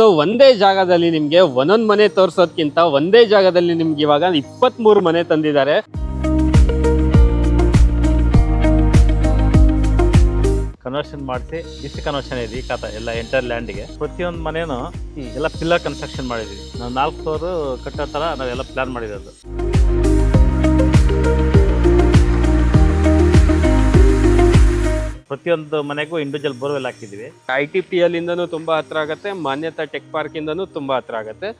So ಒಂದೇ ಜಾಗದಲ್ಲಿ ನಿಮ್ಗೆ ಒಂದೊಂದ್ ಮನೆ ತೋರ್ಸೋದ್ಕಿಂತ ಒಂದೇ ಜಾಗದಲ್ಲಿ ನಿಮ್ಗೆ ಇವಾಗ 23 ಮನೆ ತಂದಿದ್ದಾರೆ. ಕನ್ವರ್ಷನ್ ಮಾಡಿಸಿ ಡಿಸಿ ಕನ್ವರ್ಷನ್ ಇದೆ ಈ ಖಾತಾ ಎಲ್ಲ ಎಂಟರ್ ಲ್ಯಾಂಡ್ಗೆ. ಪ್ರತಿಯೊಂದು ಮನೇನು ಎಲ್ಲ ಪಿಲ್ಲರ್ ಕನ್ಸ್ಟ್ರಕ್ಷನ್ ಮಾಡಿದ್ವಿ ನಾವು. 4 ಫ್ಲೋರ್ ಕಟ್ಟೋ ಥರ ನಾವೆಲ್ಲ ಪ್ಲಾನ್ ಮಾಡಿರೋದು. ಪ್ರತಿಯೊಂದು ಮನೆಗೂ ಇಂಡಿವಿಜುವಲ್ ಬೋರ್ವೆಲ್ ಹಾಕಿದ್ವಿ. ITPL ಇಂದನೂ ತುಂಬಾ ಹತ್ರ ಆಗುತ್ತೆ, ಮಾನ್ಯತಾ ಟೆಕ್ ಪಾರ್ಕ್ ಇಂದನೂ ತುಂಬಾ ಹತ್ರ ಆಗುತ್ತೆ.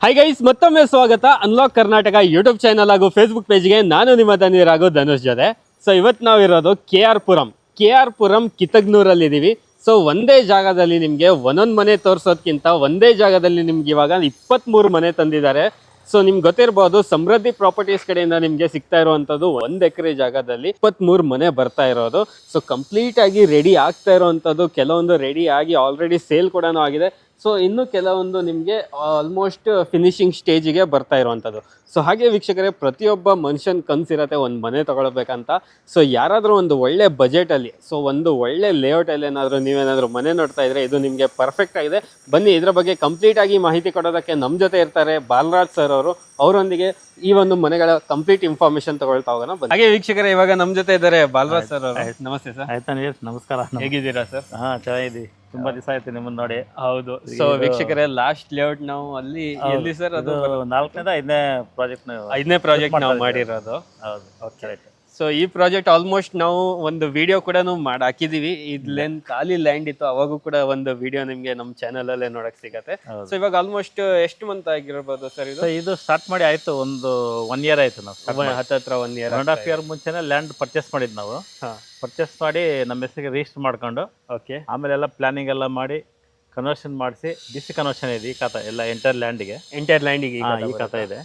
ಹೈ ಗೈಸ್, ಮತ್ತೊಮ್ಮೆ ಸ್ವಾಗತ ಅನ್ಲಾಕ್ ಕರ್ನಾಟಕ ಯೂಟ್ಯೂಬ್ ಚಾನಲ್ ಹಾಗೂ ಫೇಸ್ಬುಕ್ ಪೇಜ್ಗೆ. ನಾನು ನಿಮ್ಮ ಧನ್ಯರಾಗು ಧನುಷ್ ಜೊತೆ. ಸೊ ಇವತ್ತು ನಾವಿರೋದು KR ಪುರಂ ಕಿತಗ್ನೂರಲ್ಲಿ ಇದ್ದೀವಿ. ಸೊ ಒಂದೇ ಜಾಗದಲ್ಲಿ ನಿಮಗೆ ಒಂದೊಂದು ಮನೆ ತೋರಿಸೋದ್ಕಿಂತ ಒಂದೇ ಜಾಗದಲ್ಲಿ ನಿಮ್ಗೆ ಇವಾಗ 23 ಮನೆ ತಂದಿದ್ದಾರೆ. ಸೊ ನಿಮ್ಗೆ ಗೊತ್ತಿರ್ಬೋದು, ಸಮೃದ್ಧಿ ಪ್ರಾಪರ್ಟೀಸ್ ಕಡೆಯಿಂದ ನಿಮ್ಗೆ ಸಿಗ್ತಾ ಇರುವಂತದ್ದು 1 ಎಕರೆ ಜಾಗದಲ್ಲಿ 23 ಮನೆ ಬರ್ತಾ ಇರೋದು. ಸೊ ಕಂಪ್ಲೀಟ್ ಆಗಿ ರೆಡಿ ಆಗ್ತಾ ಇರುವಂತದ್ದು, ಕೆಲವೊಂದು ರೆಡಿ ಆಗಿ ಆಲ್ರೆಡಿ ಸೇಲ್ ಕೂಡ ಆಗಿದೆ. ಸೊ ಇನ್ನು ಕೆಲವೊಂದು ನಿಮಗೆ ಆಲ್ಮೋಸ್ಟ್ ಫಿನಿಶಿಂಗ್ ಸ್ಟೇಜಿಗೆ ಬರ್ತಾ ಇರುವಂಥದ್ದು. ಸೊ ಹಾಗೆ ವೀಕ್ಷಕರೇ, ಪ್ರತಿಯೊಬ್ಬ ಮನುಷ್ಯನ ಕನಸಿರತ್ತೆ ಒಂದು ಮನೆ ತಗೊಳ್ಬೇಕಂತ. ಸೊ ಯಾರಾದರೂ ಒಂದು ಒಳ್ಳೆ ಬಜೆಟಲ್ಲಿ, ಸೊ ಒಂದು ಒಳ್ಳೆ ಲೇಔಟಲ್ಲಿ ಏನಾದರೂ ನೀವೇನಾದರೂ ಮನೆ ನೋಡ್ತಾ ಇದ್ರೆ ಇದು ನಿಮಗೆ ಪರ್ಫೆಕ್ಟ್ ಆಗಿದೆ. ಬನ್ನಿ, ಇದರ ಬಗ್ಗೆ ಕಂಪ್ಲೀಟ್ ಆಗಿ ಮಾಹಿತಿ ಕೊಡೋದಕ್ಕೆ ನಮ್ಮ ಜೊತೆ ಇರ್ತಾರೆ ಬಾಲರಾಜ್ ಸರ್ ಅವರು. ಅವರೊಂದಿಗೆ ಈ ಒಂದು ಮನೆಗಳ ಕಂಪ್ಲೀಟ್ ಇನ್ಫಾರ್ಮೇಶನ್ ತಗೊಳ್ತಾ ಹೋಗೋಣ. ಹಾಗೆ ವೀಕ್ಷಕರೇ, ಇವಾಗ ನಮ್ಮ ಜೊತೆ ಇದ್ದಾರೆ ಬಾಲರಾಜ್ ಸರ್ ಅವರು. ನಮಸ್ತೆ ಸರ್. ಆಯ್ತಾ? ನಮಸ್ಕಾರ. ಹೇಗಿದ್ದೀರಾ ಸರ್? ಚೆನ್ನಾಗಿದ್ದೀವಿ. ತುಂಬಾ ದಿವಸ ಆಯ್ತು ನಿಮ್ಮನ್ನ ನೋಡಿ. ಹೌದು. ಸೊ ವೀಕ್ಷಕರೇ, ಲಾಸ್ಟ್ ಲೇಔಟ್ ನಾವು ಅಲ್ಲಿ ಎಲ್ಲಿ ಸರ್? ಅದು 4ನೇದ 5ನೇ ಪ್ರಾಜೆಕ್ಟ್. 5ನೇ ಪ್ರಾಜೆಕ್ಟ್ ನಾವು ಮಾಡಿರೋದು. ಹೌದು. ಓಕೆ. ಸೊ ಈ ಪ್ರಾಜೆಕ್ಟ್ ಆಲ್ಮೋಸ್ಟ್ ನಾವು ಒಂದು ವಿಡಿಯೋ ಕೂಡ ಹಾಕಿದೀವಿ. ಇಲ್ಲೇನ್ ಖಾಲಿ ಲ್ಯಾಂಡ್ ಇತ್ತು, ಅವಾಗೂ ಕೂಡ ಒಂದು ವಿಡಿಯೋ ನಿಮ್ಗೆ ನಮ್ಮ ಚಾನಲ್ ಅಲ್ಲೇ ನೋಡಕ್ ಸಿಗತ್ತೆ. ಸೊ ಇವಾಗ ಆಲ್ಮೋಸ್ಟ್ ಎಷ್ಟು ಮಂತ್ ಆಗಿರ್ಬೋದು ಸರ್ ಇದು? ಇದು ಸ್ಟಾರ್ಟ್ ಮಾಡಿ ಆಯ್ತು ಒಂದು 1 year ಆಯ್ತು. ನಾವು ಹತ್ತತ್ರ 1 year, 1.5 year ಮುಂಚೆನೆ ಲ್ಯಾಂಡ್ ಪರ್ಚೇಸ್ ಮಾಡಿದ್ ನಾವು. ಪರ್ಚೇಸ್ ಮಾಡಿ ನಮ್ಮ ಹೆಸರಿಗೆ ರಿಜಿಸ್ಟರ್ ಮಾಡ್ಕೊಂಡು, ಓಕೆ, ಆಮೇಲೆ ಎಲ್ಲ ಪ್ಲಾನಿಂಗ್ ಎಲ್ಲ ಮಾಡಿ ಕನ್ವರ್ಷನ್ ಮಾಡಿಸಿ ಡಿಸಿ ಕನ್ವರ್ಷನ್ ಇದೆ ಈ ಖಾತಾ ಎಲ್ಲ ಎಂಟರ್ ಲ್ಯಾಂಡ್ಗೆ ಈ ಖಾತಾ ಇದೆ.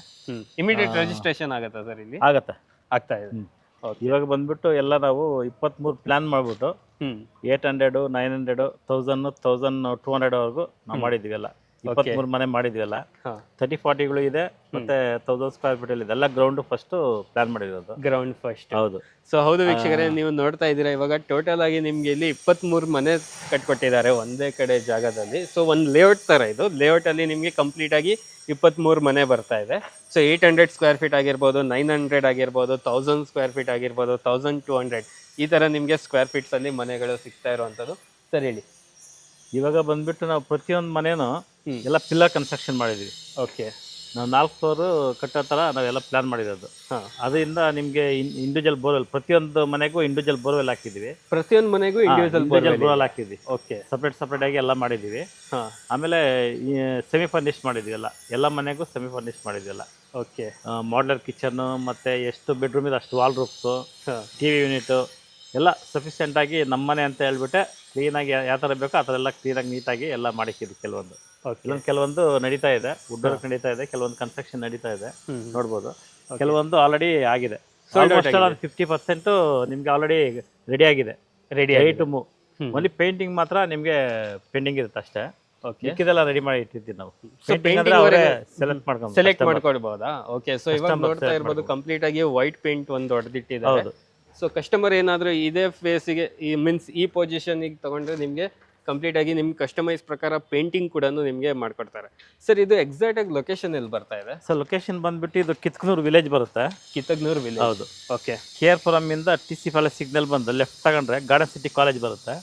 ಇಮಿಡಿಯೇಟ್ ರಿಜಿಸ್ಟ್ರೇಷನ್ ಆಗತ್ತಾ ಸರ್ ಇಲ್ಲಿ? ಆಗ್ತಾ ಇದೆ. ಇವಾಗ ಬಂದ್ಬಿಟ್ಟು ಎಲ್ಲ ನಾವು 23 ಪ್ಲಾನ್ ಮಾಡ್ಬಿಟ್ಟು 800, 900, 1000, 1200 ವರೆಗೂ ನಾವು ಮಾಡಿದ್ವಿ. ಎಲ್ಲ 23 ಮನೆ ಮಾಡಿದ್ವಲ್ಲ. 30-40ಗಳು ಇದೆ, ಮತ್ತೆ 1000 ಸ್ಕ್ವೇರ್ ಫೀಟ್ ಅಲ್ಲಿ ಇದೆಲ್ಲ ಗ್ರೌಂಡ್ ಫಸ್ಟ್ ಪ್ಲಾನ್ ಮಾಡಿರೋದು. Ground first. ಹೌದು. ಸೊ ಹೌದು ವೀಕ್ಷಕರೇ, ನೀವು ನೋಡ್ತಾ ಇದ್ದೀರಾ ಇವಾಗ ಟೋಟಲ್ ಆಗಿ ನಿಮ್ಗೆ ಇಲ್ಲಿ 23 ಮನೆ ಕಟ್ಕೊಟ್ಟಿದ್ದಾರೆ ಒಂದೇ ಕಡೆ ಜಾಗದಲ್ಲಿ. ಸೊ ಒಂದು ಲೇಔಟ್ ತರ ಇದು. ಲೇಔಟ್ ಅಲ್ಲಿ ನಿಮ್ಗೆ ಕಂಪ್ಲೀಟ್ ಆಗಿ 23 ಮನೆ ಬರ್ತಾ ಇದೆ. ಸೊ 800 ಸ್ಕ್ವೇರ್ ಫೀಟ್ ಆಗಿರ್ಬೋದು, 900 ಆಗಿರ್ಬೋದು, 1000 ಸ್ಕ್ವೇರ್ ಫೀಟ್ ಆಗಿರ್ಬೋದು, 1200, ಈ ತರ ನಿಮ್ಗೆ ಸ್ಕ್ವೇರ್ ಫೀಟ್ಸ್ ಅಲ್ಲಿ ಮನೆಗಳು ಸಿಗ್ತಾ ಇರುವಂತದ್ದು. ಸರ್ ಹೇಳಿ. ಇವಾಗ ಬಂದ್ಬಿಟ್ಟು ನಾವು ಪ್ರತಿಯೊಂದು ಮನೇನು ಎಲ್ಲ ಪಿಲ್ಲರ್ ಕನ್ಸ್ಟ್ರಕ್ಷನ್ ಮಾಡಿದ್ವಿ. ಓಕೆ. ನಾವು 4 ಫ್ಲೋರ್ ಕಟ್ಟೋ ಥರ ನಾವೆಲ್ಲ ಪ್ಲಾನ್ ಮಾಡಿರೋದು. ಅದರಿಂದ ನಿಮಗೆ ಇಂಡಿವಿಜುವಲ್ ಬೋರ್ವೆಲ್, ಪ್ರತಿಯೊಂದು ಮನೆಗೂ ಇಂಡಿವಿಜುವಲ್ ಬೋರ್ವೆಲ್ ಹಾಕಿದ್ವಿ. ಪ್ರತಿಯೊಂದು ಮನೆಗೂ ಇಂಡಿವಿಜುವಲ್ ಬೋರ್ವೆಲ್ ಹಾಕಿದ್ವಿ. ಓಕೆ. ಸಪ್ರೇಟ್ ಆಗಿ ಎಲ್ಲ ಮಾಡಿದ್ವಿ. ಆಮೇಲೆ ಸೆಮಿ ಫರ್ನಿಶ್ ಮಾಡಿದ್ವಿ. ಎಲ್ಲ ಮನೆಗೂ ಸೆಮಿ ಫರ್ನಿಶ್ ಮಾಡಿದ್ವಿ. ಓಕೆ. ಮಾಡ್ಲರ್ ಕಿಚನ್, ಮತ್ತೆ ಎಷ್ಟು ಬೆಡ್ರೂಮ್ ಇದೆ ಅಷ್ಟು ವಾಲ್ ರೂಫ್ಸು, TV ಯೂನಿಟ್ ಎಲ್ಲ ಸಫಿಷಿಯೆಂಟ್ ಆಗಿ ನಮ್ಮ ಮನೆ ಅಂತ ಹೇಳ್ಬಿಟ್ಟೆ ಕ್ಲೀನಾಗಿ ಯಾವ ಥರ ಬೇಕೋ ಆ ಥರ ಎಲ್ಲ ಕ್ಲೀನಾಗಿ ನೀಟಾಗಿ ಎಲ್ಲ ಮಾಡಿಕ್ಕಿದ್ವಿ. ಕೆಲವೊಂದು ನಡೀತಾ ಇದೆ, ವುಡ್ ವರ್ಕ್ ನಡೀತಾ ಇದೆ, ಕೆಲವೊಂದು ಕನ್ಸ್ಟ್ರಕ್ಷನ್ ನಡೀತಾ ಇದೆ, ನೋಡ್ಬೋದು. ಕೆಲವೊಂದು ಆಲ್ರೆಡಿ ಆಗಿದೆ. 50% ನಿಮ್ಗೆ ಆಲ್ರೆಡಿ ರೆಡಿ ಆಗಿದೆ. Ready to move. Only painting ಮಾತ್ರ ನಿಮ್ಗೆ ಪೆಂಡಿಂಗ್ ಇರುತ್ತೆ ಅಷ್ಟೇ. ಇದೆಲ್ಲ ರೆಡಿ ಮಾಡಿ ಇಟ್ಟಿರ್ತೀವಿ ನಾವು. ಸೆಲೆಕ್ಟ್ ಮಾಡ್ಕೊಳ್ಬಹುದಾ? ಓಕೆ. ಸೊ ಇವಾಗ ನೋಡ್ತಾ ಇರ್ಬೋದು, ಕಂಪ್ಲೀಟ್ ಆಗಿ ವೈಟ್ ಪೇಂಟ್ ಒಂದು ಹೊಡೆದಿಟ್ಟಿದ್ದಾರೆ. ಸೊ ಕಸ್ಟಮರ್ ಏನಾದರೂ ಇದೇ ಫೇಸಿಗೆ ಮೀನ್ಸ್ ಈ ಪೊಸಿಷನ್ಗೆ ತಗೊಂಡ್ರೆ ನಿಮಗೆ ಕಂಪ್ಲೀಟ್ ಆಗಿ ನಿಮ್ಗೆ ಕಸ್ಟಮೈಸ್ ಪ್ರಕಾರ ಪೇಂಟಿಂಗ್ ಕೂಡ ನಿಮಗೆ ಮಾಡ್ಕೊಡ್ತಾರೆ. ಸರ್ ಇದು ಎಕ್ಸಾಕ್ಟ್ ಆಗಿ ಲೊಕೇಶನ್ ಎಲ್ಲಿ ಬರ್ತಾ ಇದೆ? ಸರ್ ಲೊಕೇಶನ್ ಬಂದ್ಬಿಟ್ಟು ಇದು ಕಿತ್ಕನೂರು ವಿಲೇಜ್ ಬರುತ್ತೆ. ಕಿತಗ್ನೂರು ವಿಲೇಜ್. ಹೌದು. ಓಕೆ. KR ಪುರಂ ಇಂದ TC ಪ್ಯಾಲೇಸ್ ಸಿಗ್ನಲ್ ಬಂದು ಲೆಫ್ಟ್ ತಗೊಂಡ್ರೆ ಗಾರ್ಡನ್ ಸಿಟಿ ಕಾಲೇಜ್ ಬರುತ್ತೆ.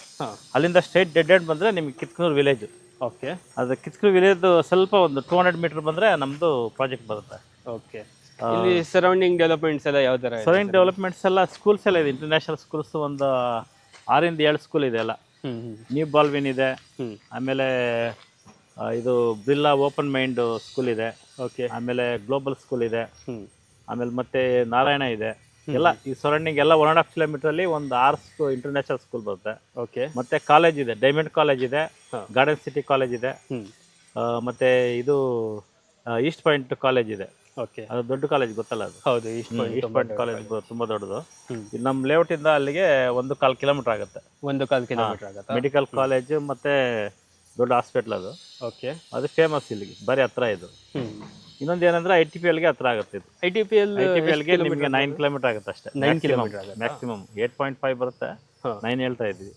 ಅಲ್ಲಿಂದ ಸ್ಟ್ರೈಟ್ ಡೆಡ್ ಎಂಡ್ ಬಂದ್ರೆ ನಿಮ್ಗೆ ಕಿತ್ಕನೂರು ವಿಲೇಜ್. ಓಕೆ. ಅದು ಕಿತ್ಕನೂರು ವಿಲೇಜ್ ಸ್ವಲ್ಪ ಒಂದು 200 ಮೀಟರ್ ಬಂದ್ರೆ ನಮ್ದು ಪ್ರಾಜೆಕ್ಟ್ ಬರುತ್ತೆ. ಓಕೆ. ಇಲ್ಲಿ ಸರೌಂಡಿಂಗ್ ಡೆವಲಪ್ಮೆಂಟ್ಸ್ ಎಲ್ಲ ಯಾವ ತರ? ಸರೌಂಡಿಂಗ್ ಡೆವಲಪ್ಮೆಂಟ್ಸ್ ಎಲ್ಲ ಸ್ಕೂಲ್ಸ್ ಎಲ್ಲ ಇದೆ. ಇಂಟರ್ನ್ಯಾಷನಲ್ ಸ್ಕೂಲ್ಸ್ ಒಂದು 6 7 ಸ್ಕೂಲ್ ಇದೆ. ಎಲ್ಲ ನ್ಯೂ ಬಾಲ್ವಿನ್ ಇದೆ, ಆಮೇಲೆ ಇದು ಬಿರ್ಲಾ ಓಪನ್ ಮೈಂಡ್ ಸ್ಕೂಲ್ ಇದೆ. ಓಕೆ. ಆಮೇಲೆ ಗ್ಲೋಬಲ್ ಸ್ಕೂಲ್ ಇದೆ, ಆಮೇಲೆ ಮತ್ತೆ ನಾರಾಯಣ ಇದೆ. ಎಲ್ಲ ಈ ಸರೌಂಡಿಂಗ್ ಎಲ್ಲ 1.5 ಕಿಲೋಮೀಟರ್ ಅಲ್ಲಿ ಒಂದು 6 ಇಂಟರ್ನ್ಯಾಷನಲ್ ಸ್ಕೂಲ್ ಬರುತ್ತೆ. ಓಕೆ. ಮತ್ತೆ ಕಾಲೇಜ್ ಇದೆ, ಡೈಮಂಡ್ ಕಾಲೇಜ್ ಇದೆ, ಗಾರ್ಡನ್ ಸಿಟಿ ಕಾಲೇಜ್ ಇದೆ, ಮತ್ತೆ ಇದು ಈಸ್ಟ್ ಪಾಯಿಂಟ್ ಕಾಲೇಜ್ ಇದೆ. ಓಕೆ. ಅದು ದೊಡ್ಡ ಕಾಲೇಜ್ ಗೊತ್ತಲ್ಲ ಅದು. ಹೌದು, ಈಸ್ಟ್ ಈಸ್ಟ್ ಪಾಯಿಂಟ್ ಕಾಲೇಜ್ ತುಂಬಾ ದೊಡ್ಡದು. ಹ್ಮ್. ಇದು ನಮ್ಮ ಲೇಔಟ್ ಇಂದ ಅಲ್ಲಿಗೆ 1.25 ಕಿಲೋಮೀಟರ್ ಆಗುತ್ತೆ. 1.25 ಕಿಲೋಮೀಟರ್ ಆಗುತ್ತಾ? ಮೆಡಿಕಲ್ ಕಾಲೇಜ್ ಮತ್ತೆ ದೊಡ್ಡ ಹಾಸ್ಪಿಟ್ಲ್ ಅದು. ಓಕೆ. ಅದು ಫೇಮಸ್ ಇಲ್ಲಿಗೆ, ಬರೀ ಹತ್ರ ಇದು. ಇನ್ನೊಂದು ಏನಂದ್ರೆ ITPLಗೆ ಹತ್ರ ಆಗುತ್ತೆ ಇದು. ITPLಗೆ ನಿಮಗೆ 9 ಕಿಲೋಮೀಟರ್ ಆಗುತ್ತೆ ಅಷ್ಟೇ. 9 ಕಿಲೋಮೀಟರ್ ಆಗುತ್ತೆ ಮ್ಯಾಕ್ಸಿಮಮ್ 8.5 ಬರುತ್ತೆ. ಹಾ. 9 ಹೇಳ್ತಾ ಇದ್ವಿ.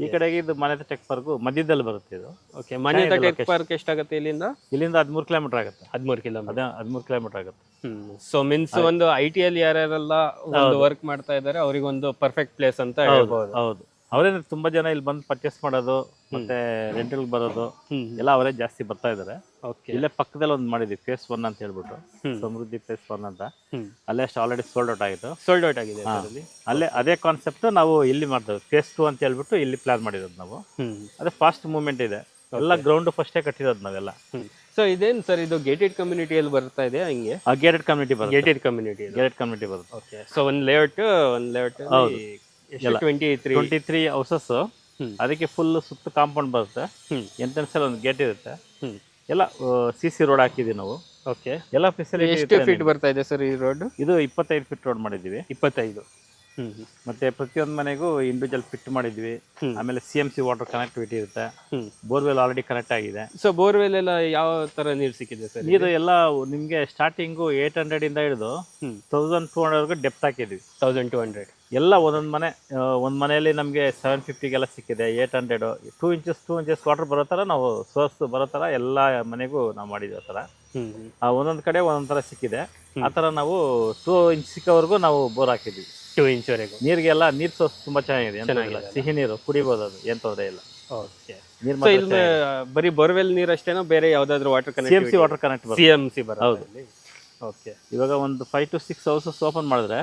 ಈ ಕಡೆಗೆ ಇದು ಮಾನ್ಯತಾ ಟೆಕ್ ಪಾರ್ಕ್ ಮಧ್ಯದಲ್ಲಿ ಬರುತ್ತೆ ಇದು. ಓಕೆ. ಮಾನ್ಯತಾ ಟೆಕ್ ಪಾರ್ಕ್ ಎಷ್ಟಾಗುತ್ತೆ ಇಲ್ಲಿಂದ? ಇಲ್ಲಿಂದ 13 ಕಿಲೋಮೀಟರ್ ಆಗುತ್ತೆ. 13 ಕಿಲೋಮೀಟರ್. ಅದೇ 13 ಕಿಲೋಮೀಟರ್ ಆಗುತ್ತೆ. ಸೊ ಮೀನ್ಸ್ ಒಂದು IT ಅಲ್ಲಿ ಯಾರ್ಯಾರೆಲ್ಲ ಒಂದು ವರ್ಕ್ ಮಾಡ್ತಾ ಇದ್ದಾರೆ ಅವರಿಗೊಂದು ಪರ್ಫೆಕ್ಟ್ ಪ್ಲೇಸ್ ಅಂತ ಹೇಳ್ಬೋದು. ಹೌದು, ಅವರೇ ತುಂಬಾ ಜನ ಇಲ್ಲಿ ಬಂದು ಪರ್ಚೇಸ್ ಮಾಡೋದು ಮತ್ತೆ ರೆಂಟಲ್ ಬರೋದು ಎಲ್ಲ ಅವರೇ ಜಾಸ್ತಿ ಬರ್ತಾ ಇದಾರೆ. ಓಕೆ. ಇಲ್ಲೇ ಪಕ್ಕದಲ್ಲಿ ಒಂದು ಮಾಡಿದ್ವಿ ಫೇಸ್ 1 ಅಂತ ಹೇಳ್ಬಿಟ್ಟು, ಸಮೃದ್ಧಿ ಫೇಸ್ 1 ಅಂತ. ಅಲ್ಲೇ ಅಷ್ಟು ಆಲ್ರೆಡಿ ಸೋಲ್ಡ್ ಔಟ್ ಆಗಿದೆ. ಸೋಲ್ಡ್ ಔಟ್ ಆಗಿದೆ ಅದರಲ್ಲಿ. ಅಲ್ಲೇ ಅದೇ ಕಾನ್ಸೆಪ್ಟ್ ನಾವು ಇಲ್ಲಿ ಮಾಡ್ತೇವೆ, ಫೇಸ್ 2 ಅಂತ ಹೇಳ್ಬಿಟ್ಟು ಇಲ್ಲಿ ಪ್ಲಾನ್ ಮಾಡಿರೋದು ನಾವು. ಅದೇ ಫಾಸ್ಟ್ ಮೂವ್ಮೆಂಟ್ ಇದೆ, ಎಲ್ಲ ಗ್ರೌಂಡ್ ಫಸ್ಟೇ ಕಟ್ಟಿರೋದು ನಾವೆಲ್ಲ. ಸೊ ಇದೇನು ಸರ್, ಇದು ಗೇಟೆಡ್ ಕಮ್ಯುನಿಟಿಯಲ್ಲಿ ಬರ್ತಾ ಇದೆ ಹಿಂಗೆ? ಗೇಟೆಡ್ ಕಮ್ಯುನಿಟಿ ಬರುತ್ತೆ. ಗೇಟೆಡ್ ಕಮ್ಯುನಿಟಿ ಬರುತ್ತೆ. ಓಕೆ. ಸೊ ಒಂದು ಲೇಔಟ್ 23 ಹೌಸಸ್. ಅದಕ್ಕೆ ಫುಲ್ ಸುತ್ತ ಕಾಂಪೌಂಡ್ ಬರುತ್ತೆ. ಎಂಟ್ರೆನ್ಸ್ ಅಲ್ಲಿ ಒಂದು ಗೇಟ್ ಇರುತ್ತೆ. ಎಲ್ಲ CC ರೋಡ್ ಹಾಕಿದೀವಿ ನಾವು. ಓಕೆ. ಎಲ್ಲ ಫೆಸಿಲಿಟಿ. ಎಷ್ಟು ಫೀಟ್ ಬರ್ತಾ ಇದೆ ಸರ್ ಈ ರೋಡ್? ಇದು 25 ಫೀಟ್ ರೋಡ್ ಮಾಡಿದ್ದೀವಿ. 25. ಮತ್ತೆ ಪ್ರತಿಯೊಂದು ಮನೆಗೂ ಇಂಡಿವಿಜುವಲ್ ಫಿಟ್ ಮಾಡಿದ್ವಿ. ಆಮೇಲೆ CMC ವಾಟರ್ ಕನೆಕ್ಟಿವಿಟಿ ಇರುತ್ತೆ. ಬೋರ್ವೆಲ್ ಆಲ್ರೆಡಿ ಕನೆಕ್ಟ್ ಆಗಿದೆ. ಸೊ ಬೋರ್ವೆಲ್ ಎಲ್ಲ ಯಾವ ತರ ನೀರು ಸಿಕ್ಕಿದೆ ಸರ್? ನೀರು ಎಲ್ಲ ನಿಮ್ಗೆ ಸ್ಟಾರ್ಟಿಂಗು 800 ಇಂದ ಹಿಡಿದು 1200 ಡೆಪ್ತ್ ಹಾಕಿದ್ವಿ. 1200 ಎಲ್ಲ ಒಂದ್ ಮನೆಯಲ್ಲಿ ನಮಗೆ 750ಗೆಲ್ಲ ಸಿಕ್ಕಿದೆ. 800 2 ಇಂಚಸ್ ವಾಟರ್ ಬರೋ ತರ ನಾವು ಸೋರ್ಸ್ ಬರೋ ತರ ಎಲ್ಲ ಮನೆಗೂ ನಾವು ಮಾಡಿದ್ವಿ. ಆ ತರ ಒಂದೊಂದ್ ಕಡೆ ಒಂದೊಂದ್ ತರ ಸಿಕ್ಕಿದೆ. ಆ ತರ ನಾವು 2 ಇಂಚ್ ಸಿಕ್ಕವರೆಗೂ ನಾವು ಬೋರ್ ಹಾಕಿದ್ವಿ. 2 ಇಂಚ್ವರೆಗೂ ನೀರಿಗೆಲ್ಲ ನೀರ್ ಸೋರ್ಸ್ ತುಂಬಾ ಚೆನ್ನಾಗಿದೆ. ಸಿಹಿ ನೀರು ಕುಡಿಬಹುದು, ಅದು ಏನ್ ತೊಂದರೆ ಇಲ್ಲ. ಓಕೆ. ಸೊ ಇಲ್ಲಿ ಬರೀ ಬೋರ್ವೆಲ್ ನೀರು ಅಷ್ಟೇನೋ, ಬೇರೆ ಯಾವ್ದಾದ್ರು water CMC water connect CMC ಬರುತ್ತೆ? ಹೌದು. ಓಕೆ. ಇವಾಗ ಒಂದು 5 to 6 ಹೌಸಸ್ ಓಪನ್ ಮಾಡಿದ್ರೆ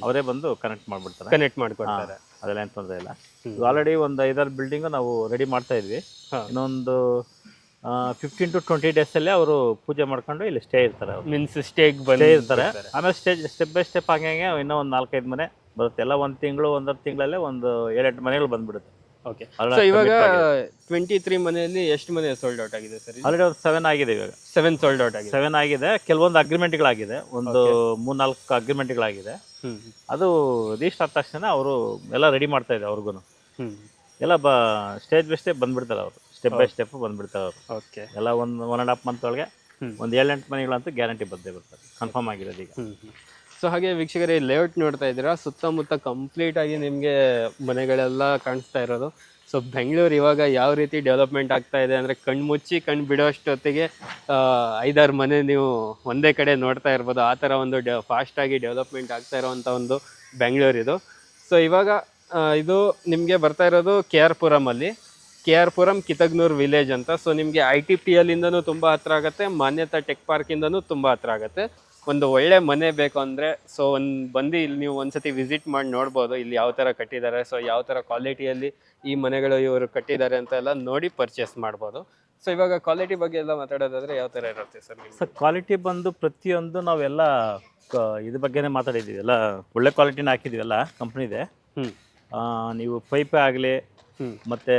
ಅವರೇ ಬಂದು ಕನೆಕ್ಟ್ ಮಾಡ್ಬಿಡ್ತಾರೆ. ಕನೆಕ್ಟ್ ಮಾಡ್ಕೊಡ್ತಾರೆ. ಅದೆಲ್ಲ ಏನ್ ತೊಂದರೆ ಇಲ್ಲ. ಆಲ್ರೆಡಿ ಒಂದು 5-6 ಬಿಲ್ಡಿಂಗ್ ನಾವು ರೆಡಿ ಮಾಡ್ತಾ ಇದ್ವಿ. ಇನ್ನೊಂದು 15 to 20 ಡೇಸ್ ಅಲ್ಲಿ ಅವರು ಪೂಜೆ ಮಾಡ್ಕೊಂಡು ಇಲ್ಲಿ ಸ್ಟೇ ಇರ್ತಾರೆ. ಮೀನ್ಸ್ ಸ್ಟೇಗ್ ಬಂದು ಇರ್ತಾರೆ. ಆಮೇಲೆ ಸ್ಟೆಪ್ ಬೈ ಸ್ಟೆಪ್ ಹಂಗೆ ಇನ್ನೂ ಒಂದು 4-5 ಮನೆ ಬರುತ್ತೆ. ಎಲ್ಲ 1 ತಿಂಗಳು 1.5 ತಿಂಗಳಲ್ಲೇ ಒಂದು 7-8 ಮನೆಗಳು ಬಂದ್ಬಿಡುತ್ತೆ. ಓಕೆ. ಸೊ ಇವಾಗ 23 ಮನೆಯಲ್ಲಿ ಎಷ್ಟು ಮನೆ ಸೋಲ್ಡ್ ಔಟ್ ಆಗಿದೆ ಸರ್? ಆಲ್ರೆಡಿ ಒಂದು 7 ಆಗಿದೆ. ಇವಾಗ 7 ಸೋಲ್ಡ್ ಔಟ್ ಆಗಿದೆ. 7 ಆಗಿದೆ. ಕೆಲವೊಂದು ಅಗ್ರಿಮೆಂಟ್ಗಳಾಗಿದೆ, ಒಂದು 3-4 ಅಗ್ರಿಮೆಂಟ್ಗಳಾಗಿದೆ. ಅದು ರಿಜಿಸ್ಟರ್ ಆದ ತಕ್ಷಣ ಅವರು ಎಲ್ಲ ರೆಡಿ ಮಾಡ್ತಾ ಇದ್ದಾರೆ. ಅವ್ರಿಗೂ ಎಲ್ಲ ಸ್ಟೇಜ್ ಬೈ ಸ್ಟೆಪ್ ಬಂದ್ಬಿಡ್ತಾರೆ. ಅವರು ಸ್ಟೆಪ್ ಬೈ ಸ್ಟೆಪ್ ಬಂದ್ಬಿಡ್ತಾರೆ ಅವರು. ಓಕೆ. ಎಲ್ಲ 1.5 ಮಂತ್ ಒಳಗೆ ಒಂದು 7-8 ಮನೆಗಳಂತೂ ಗ್ಯಾರಂಟಿ ಬಂದೇ ಬರ್ತಾರೆ, ಕನ್ಫರ್ಮ್ ಆಗಿರೋದು ಈಗ. ಸೊ ಹಾಗೆ ವೀಕ್ಷಕರೇ, ಲೇಔಟ್ ನೋಡ್ತಾ ಇದ್ದೀರಾ, ಸುತ್ತಮುತ್ತ ಕಂಪ್ಲೀಟ್ ಆಗಿ ನಿಮಗೆ ಮನೆಗಳೆಲ್ಲ ಕಾಣಿಸ್ತಾ ಇರೋದು. ಸೊ ಬೆಂಗಳೂರು ಇವಾಗ ಯಾವ ರೀತಿ ಡೆವಲಪ್ಮೆಂಟ್ ಆಗ್ತಾ ಇದೆ ಅಂದರೆ, ಕಣ್ಣು ಬಿಡೋಷ್ಟೊತ್ತಿಗೆ 5-6 ಮನೆ ನೀವು ಒಂದೇ ಕಡೆ ನೋಡ್ತಾ ಇರ್ಬೋದು. ಆ ಥರ ಒಂದು ಫಾಸ್ಟಾಗಿ ಡೆವಲಪ್ಮೆಂಟ್ ಆಗ್ತಾ ಇರೋವಂಥ ಒಂದು ಬೆಂಗಳೂರು ಇದು. ಸೊ ಇವಾಗ ಇದು ನಿಮಗೆ ಬರ್ತಾ ಇರೋದು KR ಪುರಮಲ್ಲಿ. KR ಪುರಂ ಕಿತಗ್ನೂರ್ ವಿಲೇಜ್ ಅಂತ. ಸೊ ನಿಮಗೆ ITPL ಇಂದನೂ ತುಂಬ ಹತ್ರ ಆಗುತ್ತೆ, ಮಾನ್ಯತಾ ಟೆಕ್ ಪಾರ್ಕಿಂದನೂ ತುಂಬ ಹತ್ರ ಆಗುತ್ತೆ. ಒಂದು ಒಳ್ಳೆ ಮನೆ ಬೇಕು ಅಂದರೆ ಸೊ ಬಂದು ಇಲ್ಲಿ ನೀವು ಒಂದ್ಸತಿ ವಿಸಿಟ್ ಮಾಡಿ ನೋಡ್ಬೋದು ಇಲ್ಲಿ ಯಾವ ಥರ ಕಟ್ಟಿದ್ದಾರೆ. ಸೊ ಯಾವ ಥರ ಕ್ವಾಲಿಟಿಯಲ್ಲಿ ಈ ಮನೆಗಳು ಇವರು ಕಟ್ಟಿದ್ದಾರೆ ಅಂತ ಎಲ್ಲ ನೋಡಿ ಪರ್ಚೇಸ್ ಮಾಡ್ಬೋದು. ಸೊ ಇವಾಗ ಕ್ವಾಲಿಟಿ ಬಗ್ಗೆ ಎಲ್ಲ ಮಾತಾಡೋದಾದ್ರೆ ಯಾವ ಥರ ಇರುತ್ತೆ ಸರ್? ಸರ್ ಕ್ವಾಲಿಟಿ ಬಂದು ಪ್ರತಿಯೊಂದು ನಾವೆಲ್ಲ ಇದ್ರ ಬಗ್ಗೆನೇ ಮಾತಾಡಿದ್ದೀವಿ. ಎಲ್ಲ ಒಳ್ಳೆ ಕ್ವಾಲಿಟಿನ ಹಾಕಿದ್ದೀವಲ್ಲ ಕಂಪ್ನಿದೆ. ನೀವು ಪೈಪೇ ಆಗಲಿ ಮತ್ತು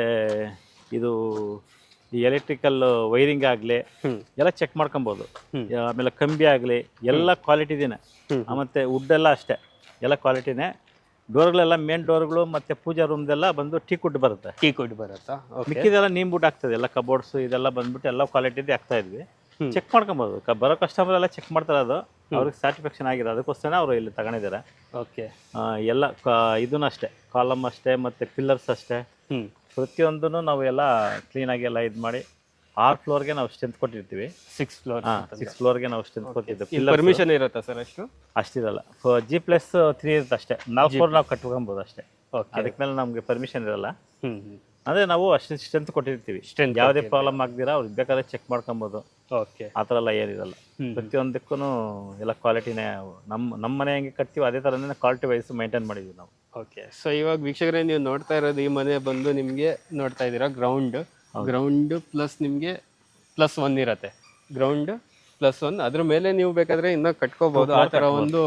ಇದು ಈ ಎಲೆಕ್ಟ್ರಿಕಲ್ ವೈರಿಂಗ್ ಆಗಲಿ ಎಲ್ಲ ಚೆಕ್ ಮಾಡ್ಕೊಬೋದು. ಆಮೇಲೆ ಕಂಬಿ ಆಗಲಿ ಎಲ್ಲ ಕ್ವಾಲಿಟಿದಿನೇ. ಮತ್ತು ವುಡ್ ಎಲ್ಲ ಅಷ್ಟೇ, ಎಲ್ಲ ಕ್ವಾಲಿಟಿನೇ. ಡೋರ್ಗಳೆಲ್ಲ ಮೇನ್ ಡೋರ್ಗಳು ಮತ್ತು ಪೂಜಾ ರೂಮ್ದೆಲ್ಲ ಬಂದು ಟೀಕ್ ವುಡ್ ಬರುತ್ತೆ. ಟೀಕ್ ವುಡ್ ಬರುತ್ತಾ? ಮಿಕ್ಕಿದೆಲ್ಲ ನೀಮ್ ವುಡ್ ಆಗ್ತದೆ. ಎಲ್ಲ ಕಬೋರ್ಡ್ಸ್ ಇದೆಲ್ಲ ಬಂದ್ಬಿಟ್ಟು ಎಲ್ಲ ಕ್ವಾಲಿಟಿದೇ ಆಗ್ತಾ ಇದ್ವಿ. ಚೆಕ್ ಮಾಡ್ಕೊಬೋದು. ಬರೋ ಕಸ್ಟಮರ್ ಎಲ್ಲ ಚೆಕ್ ಮಾಡ್ತಾರೆ. ಅದು ಅವ್ರಿಗೆ ಸ್ಯಾಟಿಸ್ಫ್ಯಾಕ್ಷನ್ ಆಗಿದೆ, ಅದಕ್ಕೋಸ್ಕರ ಅವರು ಇಲ್ಲಿ ತಗೊಂಡಿದ್ದಾರೆ. ಓಕೆ. ಎಲ್ಲ ಇದೂ ಅಷ್ಟೇ, ಕಾಲಮ್ ಅಷ್ಟೇ ಮತ್ತು ಪಿಲ್ಲರ್ಸ್ ಅಷ್ಟೇ. ಪ್ರತಿಯೊಂದೂ ನಾವು ಎಲ್ಲ ಕ್ಲೀನಾಗಿ ಎಲ್ಲ ಇದು ಮಾಡಿ 6 ಫ್ಲೋರ್ಗೆ ನಾವು ಸ್ಟ್ರೆಂತ್ ಕೊಟ್ಟಿರ್ತೀವಿ. 6 ಫ್ಲೋರ್ಗೆ ನಾವು ಸ್ಟ್ರೆಂತ್ ಕೊಟ್ಟಿದ್ದೀವಿ. ಪರ್ಮಿಷನ್ ಇರುತ್ತಾ ಸರ್? ಅಷ್ಟಿರಲ್ಲ. G+3 ಇರುತ್ತೆ ಅಷ್ಟೇ. 4 ಫ್ಲೋರ್ ನಾವು ಕಟ್ಕೊಬೋದು ಅಷ್ಟೇ. ಅದಕ್ಕೆ ಮೇಲೆ ನಮಗೆ ಪರ್ಮಿಷನ್ ಇರಲ್ಲ. ಅಂದರೆ ನಾವು ಅಷ್ಟು ಸ್ಟ್ರೆಂತ್ ಕೊಟ್ಟಿರ್ತೀವಿ. ಯಾವುದೇ ಪ್ರಾಬ್ಲಮ್ ಆಗದಿರಾ ಅವ್ರಿಗೆ ಬೇಕಾದ್ರೆ ಚೆಕ್ ಮಾಡ್ಕೊಬೋದು. ಓಕೆ. ಆ ಥರ ಎಲ್ಲ ಏನಿರಲ್ಲ. ಪ್ರತಿಯೊಂದಕ್ಕೂ ಎಲ್ಲ ಕ್ವಾಲಿಟಿನೇ. ನಮ್ಮ ಮನೆ ಹೆಂಗೆ ಕಟ್ತೀವಿ ಅದೇ ಥರನೇ ಕ್ವಾಲಿಟಿ ವೈಸ್ ಮೇಂಟೈನ್ ಮಾಡಿದ್ವಿ ನಾವು. ಓಕೆ. ಸೊ ಇವಾಗ ವೀಕ್ಷಕರೇ, ನೀವು ನೋಡ್ತಾ ಇರೋದು ಈ ಮನೆ ಬಂದು ನಿಮಗೆ ನೋಡ್ತಾ ಇದ್ದೀರಾ ಗ್ರೌಂಡ್ ಪ್ಲಸ್ ನಿಮಗೆ +1 ಇರುತ್ತೆ. ಗ್ರೌಂಡ್ +1 ಅದ್ರ ಮೇಲೆ ನೀವು ಬೇಕಾದರೆ ಇನ್ನೂ ಕಟ್ಕೋಬೋದು. ಆ ಥರ ಒಂದು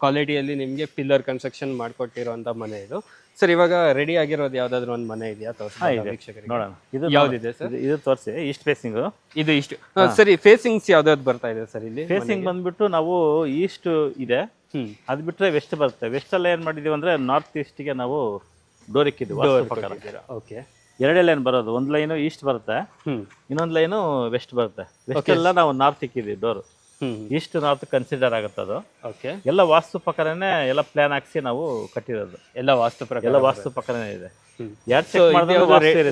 ಕ್ವಾಲಿಟಿಯಲ್ಲಿ ನಿಮಗೆ ಪಿಲ್ಲರ್ ಕನ್ಸ್ಟ್ರಕ್ಷನ್ ಮಾಡಿಕೊಟ್ಟಿರುವಂಥ ಮನೆ ಇದು. ಸರ್ ಇವಾಗ ರೆಡಿ ಆಗಿರೋದು ಯಾವುದಾದ್ರೂ ಒಂದು ಮನೆ ಇದೆಯಾ ತೋರಿಸ್ಬೋದಾ ವೀಕ್ಷಕರಿಗೆ? ನೋಡೋಣ. ಇದು ಯಾವುದಿದೆ ಸರ್? ಇದು ತೋರಿಸಿ, ಈಸ್ಟ್ ಫೇಸಿಂಗು. ಇದು ಇಷ್ಟು ಸರಿ. ಫೇಸಿಂಗ್ಸ್ ಯಾವ್ದಾವ್ದು ಬರ್ತಾ ಇದೆ ಸರ್ ಇಲ್ಲಿ? ಫೇಸಿಂಗ್ ಬಂದ್ಬಿಟ್ಟು ನಾವು ಈಸ್ಟ್ ಇದೆ, ಅದು ಬಿಟ್ಟರೆ ವೆಸ್ಟ್ ಬರುತ್ತೆ. ವೆಸ್ಟಲ್ಲಿ ಏನು ಮಾಡಿದ್ದೀವಿ ಅಂದರೆ ನಾರ್ತ್ ಈಸ್ಟಿಗೆ ನಾವು ಡೋರ್ ಇಕ್ಕಿದ್ವಿ ವಾಸ್ತು ಪ್ರಕಾರ. ಓಕೆ, ಎರಡೇ ಲೈನ್ ಬರೋದು. ಒಂದು ಲೈನು ಈಸ್ಟ್ ಬರುತ್ತೆ, ಇನ್ನೊಂದು ಲೈನು ವೆಸ್ಟ್ ಬರುತ್ತೆ. ವೆಸ್ಟ್ ಎಲ್ಲ ನಾವು ನಾರ್ತ್ ಇಕ್ಕಿದ್ವಿ ಡೋರ್. ಈಸ್ಟ್ ನಾರ್ತ್ ಕನ್ಸಿಡರ್ ಆಗುತ್ತೆ ಅದು. ಓಕೆ, ಎಲ್ಲ ವಾಸ್ತು ಪ್ರಕಾರನೇ ಎಲ್ಲ ಪ್ಲಾನ್ ಹಾಕ್ಸಿ ನಾವು ಕಟ್ಟಿರೋದು. ಎಲ್ಲ ವಾಸ್ತು ಪ್ರಕಾರ, ಎಲ್ಲ ವಾಸ್ತು ಪ್ರಕಾರನೇ ಇದೆ.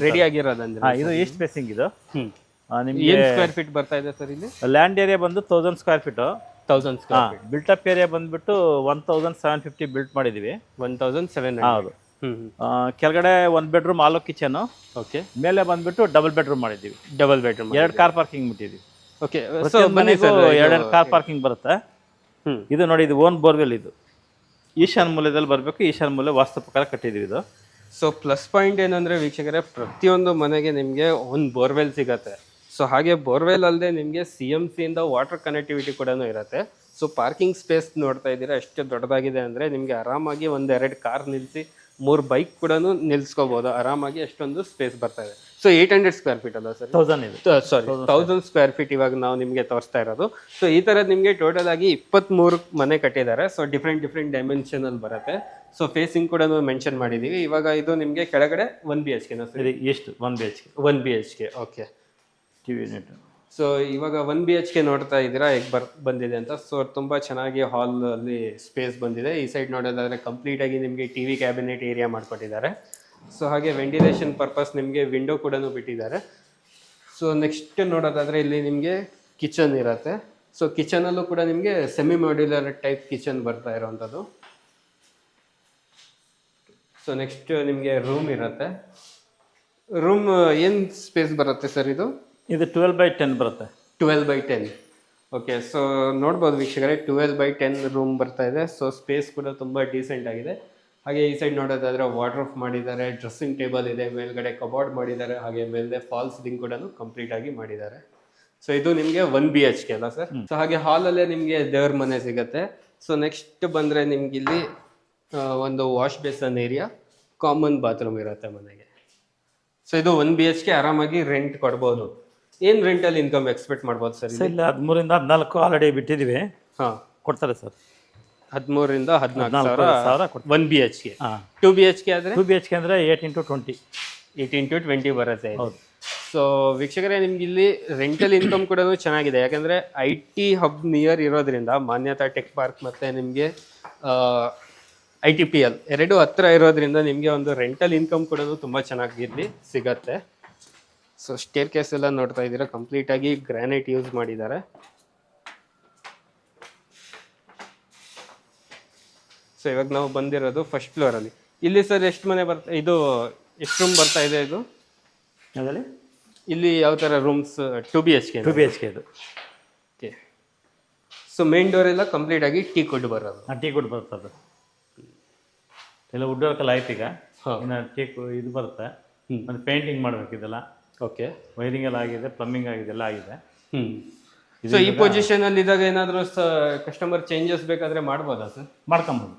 ರೆಡಿ ಆಗಿರೋದಂದ್ರೆ ಇದು ಈಸ್ಟ್ ಫೇಸಿಂಗ್. ಇದು ನಿಮ್ಗೆ ಏನು ಸ್ಕ್ವೇರ್ ಫೀಟ್ ಬರ್ತಾ ಇದೆ ಸರ್ ಇಲ್ಲಿ? ಲ್ಯಾಂಡ್ ಏರಿಯಾ ಬಂದು 1000 square feet. 1000 square feet. Built-up area ಬಂದ್ಬಿಟ್ಟು 1750 ಬಿಲ್ಟ್ ಮಾಡಿದೀವಿ. 1700. ಹೌದು. ಕೆಳಗಡೆ 1 ಬೆಡ್ರೂಮ್ ಹಾಲು ಕಿಚನ್. ಓಕೆ, ಮೇಲೆ ಬಂದ್ಬಿಟ್ಟು ಡಬಲ್ ಬೆಡ್ರೂಮ್ ಮಾಡಿದ್ದೀವಿ. ಡಬಲ್ ಬೆಡ್ರೂಮ್, 2 ಕಾರ್ ಪಾರ್ಕಿಂಗ್ ಬಿಟ್ಟಿದ್ದೀವಿ. ಓಕೆ, ಮನೆಗೂ 2 ಕಾರ್ ಪಾರ್ಕಿಂಗ್ ಬರುತ್ತೆ. ಇದು ನೋಡಿ, ಇದು ಓನ್ ಬೋರ್ವೆಲ್. ಇದು ಈಶಾನ್ ಮೂಲೆಯಲ್ಲಿ ಬರಬೇಕು. ಈಶಾನ್ ಮೂಲೆ ವಾಸ್ತು ಪ್ರಕಾರ ಕಟ್ಟಿದ್ದೀವಿ ಇದು. ಸೊ ಪ್ಲಸ್ ಪಾಯಿಂಟ್ ಏನಂದ್ರೆ ವೀಕ್ಷಕರೇ, ಪ್ರತಿಯೊಂದು ಮನೆಗೆ ನಿಮಗೆ ಒಂದು ಬೋರ್ವೆಲ್ ಸಿಗತ್ತೆ. ಸೊ ಹಾಗೆ ಬೋರ್ವೆಲ್ ಅಲ್ಲದೆ ನಿಮಗೆ CMC ಇಂದ ವಾಟರ್ ಕನೆಕ್ಟಿವಿಟಿ ಕೂಡ ಇರುತ್ತೆ. ಸೊ ಪಾರ್ಕಿಂಗ್ ಸ್ಪೇಸ್ ನೋಡ್ತಾ ಇದ್ದೀರಾ ಎಷ್ಟು ದೊಡ್ಡದಾಗಿದೆ ಅಂದರೆ ನಿಮಗೆ ಆರಾಮಾಗಿ 1-2 ಕಾರ್ ನಿಲ್ಲಿಸಿ 3 ಬೈಕ್ ಕೂಡ ನಿಲ್ಸ್ಕೋಬಹುದು ಆರಾಮಾಗಿ. ಅಷ್ಟೊಂದು ಸ್ಪೇಸ್ ಬರ್ತಾ ಇದೆ. ಸೊ 800 ಸ್ಕ್ವೇರ್ ಫೀಟ್ ಅಲ್ಲ ಸರ್? 1000 ಇದು. ಸಾರಿ, 1000 ಸ್ಕ್ವೇರ್ ಫೀಟ್ ಇವಾಗ ನಾವು ನಿಮಗೆ ತೋರಿಸ್ತಾ ಇರೋದು. ಸೊ ಈ ಥರದ್ದು ನಿಮಗೆ ಟೋಟಲ್ ಆಗಿ 23 ಮನೆ ಕಟ್ಟಿದ್ದಾರೆ. ಸೊ ಡಿಫ್ರೆಂಟ್ ಡೈಮೆನ್ಷನ್ ಅಲ್ಲಿ ಬರುತ್ತೆ. ಸೊ ಫೇಸಿಂಗ್ ಕೂಡ ಮೆನ್ಷನ್ ಮಾಡಿದ್ದೀವಿ. ಇವಾಗ ಇದು ನಿಮಗೆ ಕೆಳಗಡೆ 1 BHK ಸರ್? ಎಷ್ಟು 1 BHK? 1 BHK. Okay, TV unit. So ಇವಾಗ 1 BHK ನೋಡ್ತಾ ಇದ್ದೀರಾ ಹೇಗೆ ಬಂದಿದೆ ಅಂತ. ಸೊ ತುಂಬ ಚೆನ್ನಾಗಿ ಹಾಲ್ ಅಲ್ಲಿ ಸ್ಪೇಸ್ ಬಂದಿದೆ. ಈ ಸೈಡ್ ನೋಡೋದಾದ್ರೆ ಕಂಪ್ಲೀಟ್ ಆಗಿ ನಿಮಗೆ TV ಕ್ಯಾಬಿನೆಟ್ ಏರಿಯಾ ಮಾಡಿಕೊಟ್ಟಿದ್ದಾರೆ. ಸೊ ಹಾಗೆ ವೆಂಟಿಲೇಷನ್ ಪರ್ಪಸ್ ನಿಮಗೆ ವಿಂಡೋ ಕೂಡ ಬಿಟ್ಟಿದ್ದಾರೆ. ಸೊ ನೆಕ್ಸ್ಟ್ ನೋಡೋದಾದ್ರೆ ಇಲ್ಲಿ ನಿಮಗೆ ಕಿಚನ್ ಇರುತ್ತೆ. ಸೊ ಕಿಚನಲ್ಲೂ ಕೂಡ ನಿಮಗೆ ಸೆಮಿ ಮಾಡ್ಯುಲರ್ ಟೈಪ್ ಕಿಚನ್ ಬರ್ತಾ ಇರೋವಂಥದ್ದು. ಸೊ ನೆಕ್ಸ್ಟ್ ನಿಮಗೆ ರೂಮ್ ಇರುತ್ತೆ. ರೂಮ್ ಏನು ಸ್ಪೇಸ್ ಬರುತ್ತೆ ಸರ್ ಇದು? ಇದು 12/10 ಬರುತ್ತೆ. 12/10. ಓಕೆ, ಸೊ ನೋಡ್ಬೋದು ವೀಕ್ಷಕರೇ, 12/10 ರೂಮ್ ಬರ್ತಾ ಇದೆ. ಸೊ ಸ್ಪೇಸ್ ಕೂಡ ತುಂಬ ಡೀಸೆಂಟ್ ಆಗಿದೆ. ಹಾಗೆ ಈ ಸೈಡ್ ನೋಡೋದಾದ್ರೆ ವಾರ್ಡ್ರೋಬ್ ಮಾಡಿದ್ದಾರೆ, ಡ್ರೆಸ್ಸಿಂಗ್ ಟೇಬಲ್ ಇದೆ, ಮೇಲ್ಗಡೆ ಕಬೋರ್ಡ್ ಮಾಡಿದ್ದಾರೆ, ಹಾಗೆ ಮೇಲೆ ಫಾಲ್ ಸೀಲಿಂಗ್ ಕೂಡ ಕಂಪ್ಲೀಟ್ ಆಗಿ ಮಾಡಿದ್ದಾರೆ. ಸೊ ಇದು ನಿಮಗೆ 1 BHK ಅಲ್ಲ ಸರ್? ಸೊ ಹಾಗೆ ಹಾಲಲ್ಲೇ ನಿಮಗೆ ದೇವ್ರ ಮನೆ ಸಿಗುತ್ತೆ. ಸೊ ನೆಕ್ಸ್ಟ್ ಬಂದರೆ ನಿಮ್ಗೆ ಇಲ್ಲಿ ಒಂದು wash basin area, common bathroom ಇರುತ್ತೆ ಮನೆಗೆ. ಸೊ ಇದು 1 BHK ಆರಾಮಾಗಿ ರೆಂಟ್ ಕೊಡ್ಬೋದು. ಏನು ರೆಂಟಲ್ಲಿ ಇನ್ಕಮ್ ಎಕ್ಸ್ಪೆಕ್ಟ್ ಮಾಡ್ಬೋದು ಸರ್? ಇಲ್ಲ, 13 ರಿಂದ 14 ಆಲ್ರೆಡಿ ಬಿಟ್ಟಿದ್ದೀವಿ. ಕೊಡ್ತಾರೆ ಸರ್. 13 ರಿಂದ 14 ಸಾವಿರ 1 BHK. 2 BHK ಆದರೆ 2 BHK ಅಂದರೆ 8 × 20. 8 × 20 ಬರುತ್ತೆ. ಹೌದು. ಸೊ ವೀಕ್ಷಕರೇ, ನಿಮ್ಗೆ ಇಲ್ಲಿ ರೆಂಟಲ್ ಇನ್ಕಮ್ ಕೂಡ ಚೆನ್ನಾಗಿದೆ. ಯಾಕಂದರೆ IT ಹಬ್ ನಿಯರ್ ಇರೋದ್ರಿಂದ, ಮಾನ್ಯತಾ ಟೆಕ್ ಪಾರ್ಕ್ ಮತ್ತು ನಿಮಗೆ ITPL ಎರಡು ಹತ್ರ ಇರೋದ್ರಿಂದ ನಿಮಗೆ ಒಂದು ರೆಂಟಲ್ ಇನ್ಕಮ್ ಕೂಡ ತುಂಬ ಚೆನ್ನಾಗಿ ಇಲ್ಲಿ ಸಿಗತ್ತೆ. ಸೊ ಸ್ಟೇರ್ ಕೇಸ್ ಎಲ್ಲ ನೋಡ್ತಾ ಇದ್ದೀರಾ, ಕಂಪ್ಲೀಟಾಗಿ ಗ್ರಾನೈಟ್ ಯೂಸ್ ಮಾಡಿದ್ದಾರೆ. ಸೊ ಇವಾಗ ನಾವು ಬಂದಿರೋದು ಫಸ್ಟ್ ಫ್ಲೋರಲ್ಲಿ. ಇಲ್ಲಿ ಸರ್ ಎಷ್ಟು ಮನೆ ಬರ್ತಾ, ಇದು ಎಷ್ಟು ರೂಮ್ ಬರ್ತಾ ಇದೆ ಇದು? ಅದರಲ್ಲಿ ಇಲ್ಲಿ ಯಾವ ಥರ ರೂಮ್ಸ್? 2 BHK. 2 BHK ಇದು. ಓಕೆ, ಸೊ ಮೇನ್ ಡೋರ್ ಎಲ್ಲ ಕಂಪ್ಲೀಟ್ ಆಗಿ ಟೀ ಕುಡ್ ಬರೋದು. ಟೀ ಕುಡ್ ಬರ್ತದೆ. ಎಲ್ಲ ವುಡ್ ವರ್ಕ್ ಎಲ್ಲ ಆಯ್ತು. ಈಗ ಇನ್ನು ಇದು ಬರುತ್ತೆ. ಮತ್ತು ಪೇಂಟಿಂಗ್ ಮಾಡ್ಬೇಕು ಇದೆಲ್ಲ. ಓಕೆ, ವೈರಿಂಗ್ ಎಲ್ಲ ಆಗಿದೆ, ಪ್ಲಂಬಿಂಗ್ ಆಗಿದೆ, ಎಲ್ಲ ಆಗಿದೆ. ಸೊ ಈ ಪೊಸಿಷನ್ ಅಲ್ಲಿ ಇದ್ದಾಗ ಏನಾದರೂ ಕಸ್ಟಮರ್ ಚೇಂಜಸ್ ಬೇಕಾದ್ರೆ ಮಾಡ್ಬೋದಾ ಸರ್? ಮಾಡ್ಕೊಬೋದು.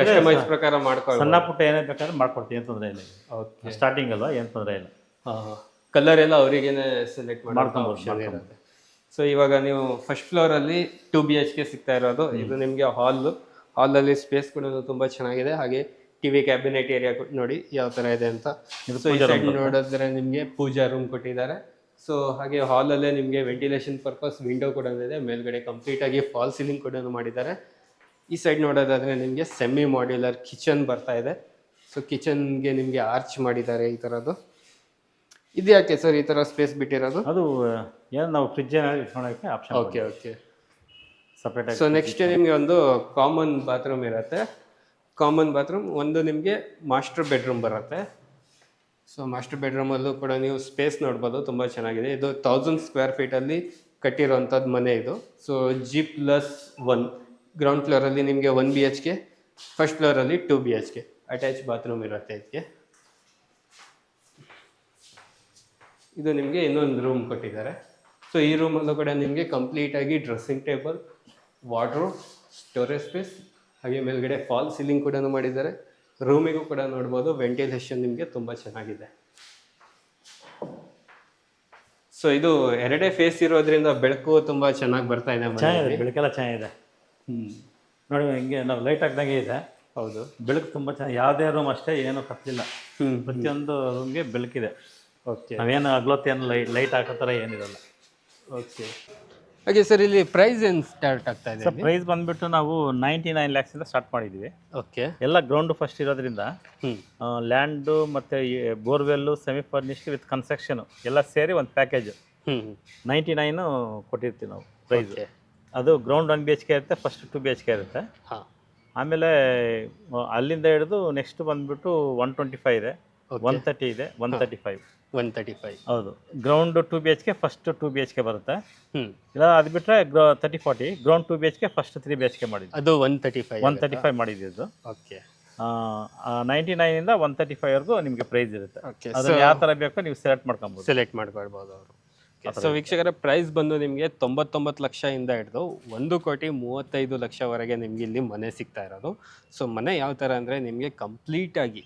ಕಸ್ಟಮೈಸ್ ಪ್ರಕಾರ ಮಾಡ್ಕೊಳ್ಳಿ. ಸಣ್ಣ ಪುಟ್ಟ ಏನೇ ಬೇಕಾದ್ರೆ ಮಾಡ್ಕೊಡ್ತೀವಿ, ಏನು ತೊಂದರೆ ಇಲ್ಲ. ಓಕೆ, ಸ್ಟಾರ್ಟಿಂಗ್ ಅಲ್ವಾ, ಏನು ತೊಂದರೆ ಇಲ್ಲ. ಕಲರ್ ಎಲ್ಲ ಅವರಿಗೇನೆ ಸೆಲೆಕ್ಟ್ ಮಾಡ್ಕೊಂಡು. ಸೊ ಇವಾಗ ನೀವು ಫಸ್ಟ್ ಫ್ಲೋರಲ್ಲಿ 2 BHK ಸಿಗ್ತಾ ಇರೋದು. ಇದು ನಿಮಗೆ ಹಾಲಲ್ಲಿ ಸ್ಪೇಸ್ ಕೂಡ ತುಂಬ ಚೆನ್ನಾಗಿದೆ. ಹಾಗೆ TV ಕ್ಯಾಬಿನೆಟ್ ಏರಿಯಾ ನೋಡಿ ಯಾವ ಥರ ಇದೆ ಅಂತ. ಸೊ ಈ ಸೈಡ್ ನೋಡಿದ್ರೆ ನಿಮಗೆ ಪೂಜಾ ರೂಮ್ ಕೊಟ್ಟಿದ್ದಾರೆ. ಸೊ ಹಾಗೆ ಹಾಲಲ್ಲೇ ನಿಮಗೆ ವೆಂಟಿಲೇಷನ್ ಪರ್ಪಸ್ ವಿಂಡೋ ಕೂಡ ಇದೆ. ಮೇಲ್ಗಡೆ ಕಂಪ್ಲೀಟಾಗಿ ಫಾಲ್ ಸೀಲಿಂಗ್ ಕೂಡ ಮಾಡಿದ್ದಾರೆ. ಈ ಸೈಡ್ ನೋಡೋದಾದರೆ ನಿಮಗೆ ಸೆಮಿ ಮಾಡ್ಯುಲರ್ ಕಿಚನ್ ಬರ್ತಾ ಇದೆ. ಸೊ ಕಿಚನ್ಗೆ ನಿಮಗೆ ಆರ್ಚ್ ಮಾಡಿದ್ದಾರೆ ಈ ಥರದ್ದು. ಇದು ಯಾಕೆ ಸರ್ ಈ ಥರ ಸ್ಪೇಸ್ ಬಿಟ್ಟಿರೋದು? ಅದು ಏನು ನಾವು ಫ್ರಿಜ್ ಇಟ್ಕೊಳ್ಳೋಕ್ಕೆ ಆಪ್ಷನ್. ಓಕೆ ಓಕೆ, ಸಪ್ರೇಟಾಗಿ. ಸೊ ನೆಕ್ಸ್ಟ್ ನಿಮಗೆ ಒಂದು ಕಾಮನ್ ಬಾತ್ರೂಮ್ ಇರುತ್ತೆ. ಕಾಮನ್ ಬಾತ್ರೂಮ್ ಒಂದು ನಿಮಗೆ ಮಾಸ್ಟರ್ ಬೆಡ್ರೂಮ್ ಬರುತ್ತೆ. ಸೊ ಮಾಸ್ಟರ್ ಬೆಡ್ರೂಮಲ್ಲೂ ಕೂಡ ನೀವು ಸ್ಪೇಸ್ ನೋಡ್ಬೋದು, ತುಂಬ ಚೆನ್ನಾಗಿದೆ. ಇದು 1000 ಸ್ಕ್ವೇರ್ ಫೀಟಲ್ಲಿ ಕಟ್ಟಿರೋವಂಥದ್ದು ಮನೆ ಇದು. ಸೊ G+1 ಗ್ರೌಂಡ್ ಫ್ಲೋರಲ್ಲಿ ನಿಮಗೆ 1 BHK, ಫಸ್ಟ್ ಫ್ಲೋರಲ್ಲಿ 2 BHK ಅಟ್ಯಾಚ್ ಬಾತ್ರೂಮ್ ಇರುತ್ತೆ ಇದಕ್ಕೆ. ಇದು ನಿಮಗೆ ಇನ್ನೊಂದು ರೂಮ್ ಕೊಟ್ಟಿದ್ದಾರೆ. ಸೊ ಈ ರೂಮಲ್ಲೂ ಕೂಡ ನಿಮಗೆ ಕಂಪ್ಲೀಟಾಗಿ dressing table, wardrobe, storage space, ಹಾಗೆ ಮೇಲ್ಗಡೆ ಫಾಲ್ ಸೀಲಿಂಗ್ ಕೂಡ ಮಾಡಿದ್ದಾರೆ. ರೂಮಿಗೂ ಕೂಡ ನೋಡ್ಬೋದು, ವೆಂಟಿಲೇಷನ್ ನಿಮಗೆ ತುಂಬ ಚೆನ್ನಾಗಿದೆ. ಸೊ ಇದು ಎರಡೇ ಫೇಸ್ ಇರೋದ್ರಿಂದ ಬೆಳಕು ತುಂಬ ಚೆನ್ನಾಗಿ ಬರ್ತಾ ಇದೆ ಚೆನ್ನಾಗಿದೆ, ಮನೆಯಲ್ಲಿ. ಬೆಳಕೆಲ್ಲ ಚೆನ್ನಾಗಿದೆ. ನೋಡಿ ಹಿಂಗೆ ನಾವು ಲೈಟ್ ಹಾಕ್ದಂಗೆ ಇದೆ. ಹೌದು. ಬೆಳಕು ತುಂಬ ಚೆನ್ನಾಗಿ, ಯಾವುದೇ ರೂಮ್ ಅಷ್ಟೇ ಏನೂ ಕತ್ತಲಿಲ್ಲ. ಪ್ರತಿಯೊಂದು ರೂಮ್ಗೆ ಬೆಳಕಿದೆ. ಓಕೆ ನಾವೇನು ಅಗ್ಲೊತ್ತೇನು ಲೈಟ್ ಹಾಕೋ ಥರ ಏನಿರಲ್ಲ. ಓಕೆ. ಹಾಗೆ ಸರ್ ಇಲ್ಲಿ ಪ್ರೈಸ್ ಏನು ಸ್ಟಾರ್ಟ್ ಆಗ್ತಾ ಇದೆ? ಸರ್ ಪ್ರೈಸ್ ಬಂದುಬಿಟ್ಟು ನಾವು 99 ಲ್ಯಾಕ್ಸಿಂದ ಸ್ಟಾರ್ಟ್ ಮಾಡಿದ್ದೀವಿ. ಓಕೆ. ಎಲ್ಲ ಗ್ರೌಂಡ್ ಫಸ್ಟ್ ಇರೋದ್ರಿಂದ ಲ್ಯಾಂಡು ಮತ್ತು borewell semi furnished with construction ಎಲ್ಲ ಸೇರಿ ಒಂದು ಪ್ಯಾಕೇಜು 99 ಕೊಟ್ಟಿರ್ತೀವಿ ನಾವು ಪ್ರೈಸ್. ಅದು ಗ್ರೌಂಡ್ 1 BHK ಇರುತ್ತೆ, ಫಸ್ಟ್ 2 BHK ಇರುತ್ತೆ. ಆಮೇಲೆ ಅಲ್ಲಿಂದ ಹಿಡಿದು ನೆಕ್ಸ್ಟ್ ಬಂದುಬಿಟ್ಟು 125 ಇದೆ, 130 ಇದೆ, 135. ಹೌದು. ಗ್ರೌಂಡ್ 2 BHK ಫಸ್ಟ್ 2 BHK ಬರುತ್ತೆ. ಇಲ್ಲ ಅದು ಬಿಟ್ಟರೆ 30-40 ಗ್ರೌಂಡ್ 2 BHK ಫಸ್ಟ್ 3 BHK ಮಾಡಿದ್ವಿ. ಅದು 135 ಮಾಡಿದ್ವಿ ಅದು. ಓಕೆ. 99ಇಂದ 135ವರೆಗೂ ನಿಮಗೆ ಪ್ರೈಸ್ ಇರುತ್ತೆ. ಓಕೆ. ಅದನ್ನು ಯಾವ ಥರ ಬೇಕೋ ನೀವು ಸೆಲೆಕ್ಟ್ ಸೆಲೆಕ್ಟ್ ಮಾಡ್ಕೊಳ್ಬೋದು ಅವರು. ಸೊ ವೀಕ್ಷಕರ ಪ್ರೈಸ್ ಬಂದು ನಿಮಗೆ 99 ಲಕ್ಷದಿಂದ ಹಿಡಿದು 1,35,00,000ವರೆಗೆ ನಿಮ್ಗೆ ಇಲ್ಲಿ ಮನೆ ಸಿಗ್ತಾ ಇರೋದು. ಸೊ ಮನೆ ಯಾವ ಥರ ಅಂದರೆ ನಿಮಗೆ ಕಂಪ್ಲೀಟಾಗಿ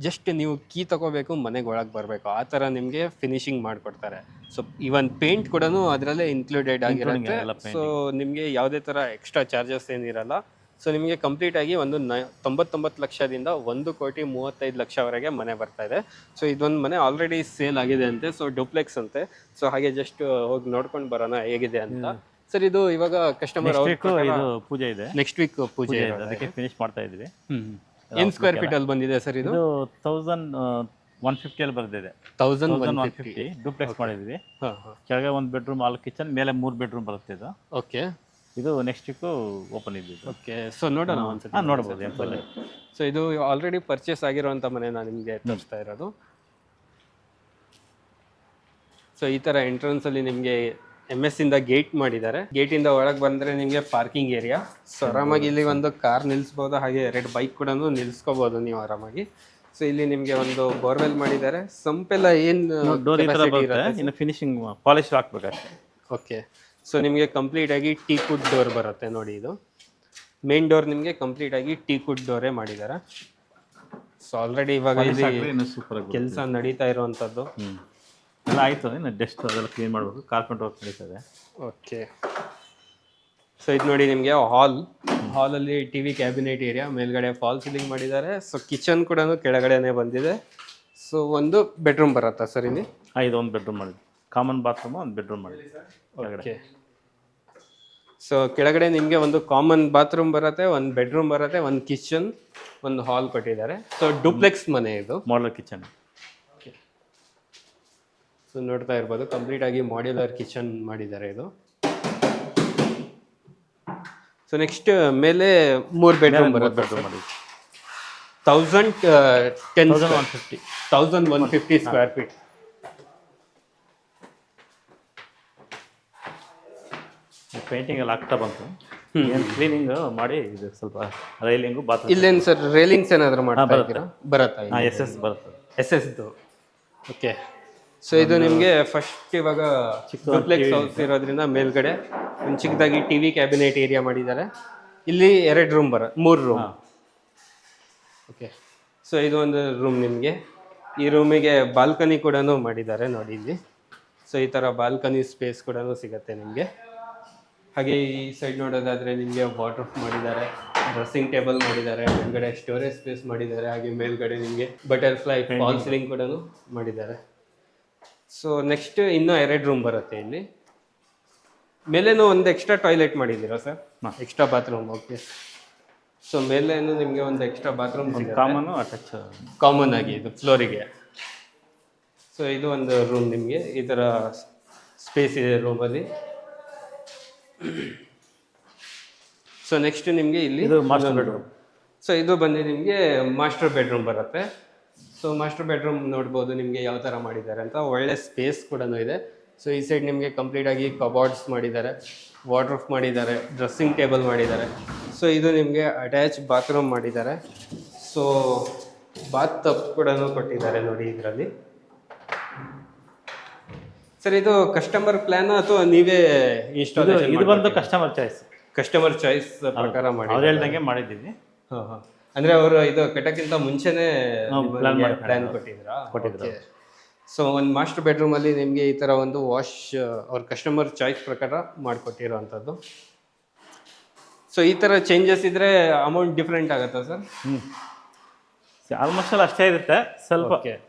ಜಸ್ಟ್ ನೀವು ಕೀ ತಗೋಬೇಕು, ಮನೆಗೆ ಒಳಗೆ ಬರಬೇಕು, ಆ ಥರ ನಿಮಗೆ ಫಿನಿಶಿಂಗ್ ಮಾಡಿಕೊಡ್ತಾರೆ. ಸೊ ಈವನ್ ಪೇಂಟ್ ಕೂಡ ಅದರಲ್ಲೇ ಇನ್ಕ್ಲೂಡೆಡ್ ಆಗಿರುತ್ತೆ. ಸೊ ನಿಮಗೆ ಯಾವುದೇ ಥರ ಎಕ್ಸ್ಟ್ರಾ ಚಾರ್ಜಸ್ ಏನಿರಲ್ಲ. ಸೊ ನಿಮಗೆ ಕಂಪ್ಲೀಟಾಗಿ ಒಂದು 99 ಲಕ್ಷದಿಂದ 1,35,00,000ವರೆಗೆ ಮನೆ ಬರ್ತಾ ಇದೆ. ಸೊ ಇದೊಂದು ಮನೆ ಆಲ್ರೆಡಿ ಸೇಲ್ ಆಗಿದೆ ಅಂತೆ. ಸೊ ಡೂಪ್ಲೆಕ್ಸ್ ಅಂತೆ. ಸೊ ಹಾಗೆ ಜಸ್ಟ್ ಹೋಗಿ ನೋಡ್ಕೊಂಡು ಬರೋಣ ಹೇಗಿದೆ ಅಂತ. ಸರ್ ಇದು ಇವಾಗ ಕಸ್ಟಮರ್ ಇದು ಪೂಜೆ ಇದೆ, ನೆಕ್ಸ್ಟ್ ವೀಕ್ ಪೂಜೆ ಇದೆ, ಅದಕ್ಕೆ ಫಿನಿಶ್ ಮಾಡ್ತಾ ಇದ್ವಿ. ಏನು ಸ್ಕ್ವೇರ್ ಫೀಟ್ ಅಲ್ಲಿ ಬಂದಿದೆ ಸರ್ ಇದು? 1150 ಅಲ್ಲಿ ಬರ್ತಿದೆ. 1150 ಡೂಪ್ಲೆಕ್ಸ್ ಮಾಡಿದ್ವಿ. ಕೆಳಗೆ 1 ಬೆಡ್ರೂಮ್, 4 ಕಿಚನ್, ಮೇಲೆ 3 ಬೆಡ್ರೂಮ್ ಬರುತ್ತೆ ಇದು. ಓಕೆ. ಇದು ನೆಕ್ಸ್ಟ್ ವೀಕು ಓಪನ್ ಇದ್ದಿದ್ದು. ಓಕೆ. ಸೊ ನೋಡೋಣ ಒಂದ್ಸತಿ. ನೋಡ್ಬೋದು. ಸೊ ಇದು ಆಲ್ರೆಡಿ ಪರ್ಚೇಸ್ ಆಗಿರುವಂಥ ಮನೆ ನಾನು ನಿಮಗೆ ತೋರಿಸ್ತಾ ಇರೋದು. ಸೊ ಈ ಥರ ಎಂಟ್ರೆನ್ಸಲ್ಲಿ ನಿಮಗೆ MS ಇಂದ ಗೇಟ್ ಮಾಡಿದ್ದಾರೆ. ಗೇಟಿಂದ ಒಳಗೆ ಬಂದರೆ ನಿಮಗೆ ಪಾರ್ಕಿಂಗ್ ಏರಿಯಾ. ಸೊ ಆರಾಮಾಗಿ ಇಲ್ಲಿ ಒಂದು ಕಾರ್ ನಿಲ್ಲಿಸ್ಬೋದು, ಹಾಗೆ 2 ಬೈಕ್ ಕೂಡ ನಿಲ್ಲಿಸ್ಕೋಬೋದು ನೀವು ಆರಾಮಾಗಿ. ಸೊ ಇಲ್ಲಿ ನಿಮಗೆ ಒಂದು ಬೋರ್ವೆಲ್ ಮಾಡಿದ್ದಾರೆ. ಸಂಪೆಲ್ಲ ಏನು ಡೋರ್ ಈ ಥರ ಬರುತ್ತೆ, ಇನ್ನು ಫಿನಿಶಿಂಗ್ ಪಾಲಿಶ್ ಹಾಕ್ಬೇಕಷ್ಟೇ. ಓಕೆ. ಸೊ ನಿಮಗೆ ಕಂಪ್ಲೀಟಾಗಿ ಟೀಕುಡ್ ಡೋರ್ ಬರುತ್ತೆ ನೋಡಿ. ಇದು ಮೇನ್ ಡೋರ್ ನಿಮಗೆ ಕಂಪ್ಲೀಟಾಗಿ ಟೀಕುಡ್ ಡೋರೇ ಮಾಡಿದ್ದಾರೆ. ಸೊ ಆಲ್ರೆಡಿ ಇವಾಗ ಇಲ್ಲಿ ಸೂಪರ್ ಕೆಲಸ ನಡೀತಾ ಇರುವಂಥದ್ದು ಎಲ್ಲ ಆಯಿತು. ಇನ್ನು ಡಸ್ಟ್ ಅದೆಲ್ಲ ಕ್ಲೀನ್ ಮಾಡಬೇಕು, ಕಾರ್ಪೆಂಟರ್ ವರ್ಕ್ ನಡೀತದೆ. ಓಕೆ. ಸೊ ಇದು ನೋಡಿ ನಿಮಗೆ ಹಾಲಲ್ಲಿ TV ಕ್ಯಾಬಿನೆಟ್ ಏರಿಯಾ, ಮೇಲ್ಗಡೆ ಫಾಲ್ ಸೀಲಿಂಗ್ ಮಾಡಿದ್ದಾರೆ. ಸೊ ಕಿಚನ್ ಕೂಡ ಕೆಳಗಡೆನೇ ಬಂದಿದೆ. ಸೊ ಒಂದು ಬೆಡ್ರೂಮ್ ಬರುತ್ತಾ ಸರ್ ಇಲ್ಲಿ? ಇದು ಒಂದು ಬೆಡ್ರೂಮ್ ಮಾಡಿದ್ವಿ, ಕಾಮನ್ ಬಾತ್ರೂಮ್, ಒಂದು ಬೆಡ್ರೂಮ್ ಮಾಡಿದ್ವಿ. ಓಕೆ. ಸೊ ಕೆಳಗಡೆ ನಿಮಗೆ ಒಂದು ಕಾಮನ್ ಬಾತ್ರೂಮ್ ಬರುತ್ತೆ, ಒಂದು ಬೆಡ್ರೂಮ್ ಬರುತ್ತೆ, ಒಂದು ಕಿಚನ್, ಒಂದು ಹಾಲ್ ಕೊಟ್ಟಿದ್ದಾರೆ. ಸೊ ಡೂಪ್ಲೆಕ್ಸ್ ಮನೆ ಇದು, ಮಾಡ್ಯುಲರ್ ಕಿಚನ್. ಸೊ ನೋಡ್ತಾ ಇರ್ಬೋದು, ಕಂಪ್ಲೀಟ್ ಆಗಿ ಮಾಡ್ಯುಲರ್ ಕಿಚನ್ ಮಾಡಿದ್ದಾರೆ ಇದು. ಸೊ ನೆಕ್ಸ್ಟ್ ಮೇಲೆ 3 ಬೆಡ್ರೂಮ್ ಬರುತ್ತೆ. 1150 ಸ್ಕ್ವೇರ್ ಫೀಟ್. ಪೇಂಟಿಂಗ್ ಎಲ್ಲ ಆಗ್ತಾ ಬಂತು, ಏನು ಕ್ಲೀನಿಂಗ್ ಮಾಡಿ ಇದು ಸ್ವಲ್ಪ ರೈಲಿಂಗು ಬಾತ್ರೂಮ್. ಇಲ್ಲೇನು ಸರ್ ರೈಲಿಂಗ್ಸ್ ಏನಾದರೂ ಮಾಡ್ತಾ ಇದ್ದೀರಾ? ಬರುತ್ತಾ? SS ಬರುತ್ತೆ, SS. ಓಕೆ. ಸೊ ಇದು ನಿಮಗೆ ಫಸ್ಟ್ ಇವಾಗ ಡೂಪ್ಲೆಕ್ಸ್ ಹೌಸ್ ಇರೋದ್ರಿಂದ ಮೇಲ್ಗಡೆ ಒಂದು ಚಿಕ್ಕದಾಗಿ TV ಕ್ಯಾಬಿನೆಟ್ ಏರಿಯಾ ಮಾಡಿದ್ದಾರೆ. ಇಲ್ಲಿ 2 ರೂಮ್ 3 ರೂಮ್. ಓಕೆ. ಸೊ ಇದು ಒಂದು ರೂಮ್ ನಿಮಗೆ. ಈ ರೂಮಿಗೆ ಬಾಲ್ಕನಿ ಕೂಡ ಮಾಡಿದ್ದಾರೆ ನೋಡಿ ಇಲ್ಲಿ. ಸೊ ಈ ಥರ ಬಾಲ್ಕನಿ ಸ್ಪೇಸ್ ಕೂಡ ಸಿಗುತ್ತೆ ನಿಮಗೆ. ಹಾಗೆ ಈ ಸೈಡ್ ನೋಡೋದಾದರೆ ನಿಮಗೆ ವಾರ್ಡ್ರೋಬ್ ಮಾಡಿದ್ದಾರೆ, ಡ್ರೆಸ್ಸಿಂಗ್ ಟೇಬಲ್ ಮಾಡಿದ್ದಾರೆ, ಮೇಲ್ಗಡೆ ಸ್ಟೋರೇಜ್ ಸ್ಪೇಸ್ ಮಾಡಿದ್ದಾರೆ, ಹಾಗೆ ಮೇಲ್ಗಡೆ ನಿಮಗೆ ಬಟರ್ಫ್ಲೈ ಫಾಲ್ ಸೀಲಿಂಗ್ ಕೂಡ ಮಾಡಿದ್ದಾರೆ. ಸೊ ನೆಕ್ಸ್ಟ್ ಇನ್ನೂ 2 ರೂಮ್ ಬರುತ್ತೆ ಇಲ್ಲಿ. ಮೇಲೇನೂ ಒಂದು ಎಕ್ಸ್ಟ್ರಾ ಟಾಯ್ಲೆಟ್ ಮಾಡಿದ್ದೀರಾ sir? Extra bathroom. Okay. So ಮೇಲೇನು ನಿಮಗೆ ಒಂದು extra bathroom common attach, common ಆಗಿ ಇದು ಫ್ಲೋರಿಗೆ. ಸೊ ಇದು ಒಂದು ರೂಮ್ ನಿಮಗೆ ಈ ಥರ ಸ್ಪೇಸ್ ಇದೆ ರೂಮಲ್ಲಿ. ಸೊ ನೆಕ್ಸ್ಟ್ ನಿಮಗೆ ಇಲ್ಲಿ ಇದು ಮಾಸ್ಟರ್ ಬೆಡ್ರೂಮ್. ಸೊ ಇದು ಬಂದು ನಿಮಗೆ ಮಾಸ್ಟರ್ ಬೆಡ್ರೂಮ್ ಬರುತ್ತೆ. ಸೊ ಮಾಸ್ಟರ್ ಬೆಡ್ರೂಮ್ ನೋಡ್ಬೋದು ನಿಮಗೆ ಯಾವ ಥರ ಮಾಡಿದ್ದಾರೆ ಅಂತ. ಒಳ್ಳೆ ಸ್ಪೇಸ್ ಕೂಡ ಇದೆ. ಸೊ ಈ ಸೈಡ್ ನಿಮಗೆ ಕಂಪ್ಲೀಟಾಗಿ ಕಬಾರ್ಡ್ಸ್ ಮಾಡಿದ್ದಾರೆ, ವಾರ್ಡ್ರೋಬ್ ಮಾಡಿದ್ದಾರೆ, ಡ್ರೆಸ್ಸಿಂಗ್ ಟೇಬಲ್ ಮಾಡಿದ್ದಾರೆ. ಸೊ ಇದು ನಿಮಗೆ ಅಟ್ಯಾಚ್ ಬಾತ್ರೂಮ್ ಮಾಡಿದ್ದಾರೆ. ಸೊ ಬಾತ್ ಟಬ್ ಕೂಡ ಕೊಟ್ಟಿದ್ದಾರೆ ನೋಡಿ ಇದರಲ್ಲಿ. ಸರ್ ಇದು ಕಸ್ಟಮರ್ ಪ್ಲಾನ್ ಅಥವಾ ನೀವೇ ಇನ್ಸ್ಟಾಲೇಷನ್? ಇದು ಬಂದು ಕಸ್ಟಮರ್ ಚಾಯ್ಸ್. ಕಸ್ಟಮರ್ ಚಾಯ್ಸ್ ಪ್ರಕಾರ ಅವ್ರು ಮಾಡಿ. ಹೇಳ್ದಂಗೆ ಮಾಡಿದ್ದೀವಿ. ಅಂದ್ರೆ ಅವರು ಇದು ಕಟ್ಟಕ್ಕಿಂತ ಮುಂಚೆನೆ ಪ್ಲಾನ್ ಕೊಟ್ಟಿದ್ರು. ಸೊ ಒಂದು ಮಾಸ್ಟರ್ ಬೆಡ್ರೂಮ್ ಅಲ್ಲಿ ನಿಮಗೆ ಈ ತರ ಒಂದು ವಾಶ್ ಅವ್ರ ಕಸ್ಟಮರ್ ಚಾಯ್ಸ್ ಪ್ರಕಾರ ಮಾಡಿಕೊಟ್ಟಿರೋವಂಥದ್ದು. ಸೊ ಈ ತರ ಚೇಂಜಸ್ ಇದ್ರೆ ಅಮೌಂಟ್ ಡಿಫ್ರೆಂಟ್ ಆಗುತ್ತಾ ಸರ್? ಆಲ್ಮೋಸ್ಟ್ ಅಷ್ಟೇ ಇರುತ್ತೆ. ಸ್ವಲ್ಪ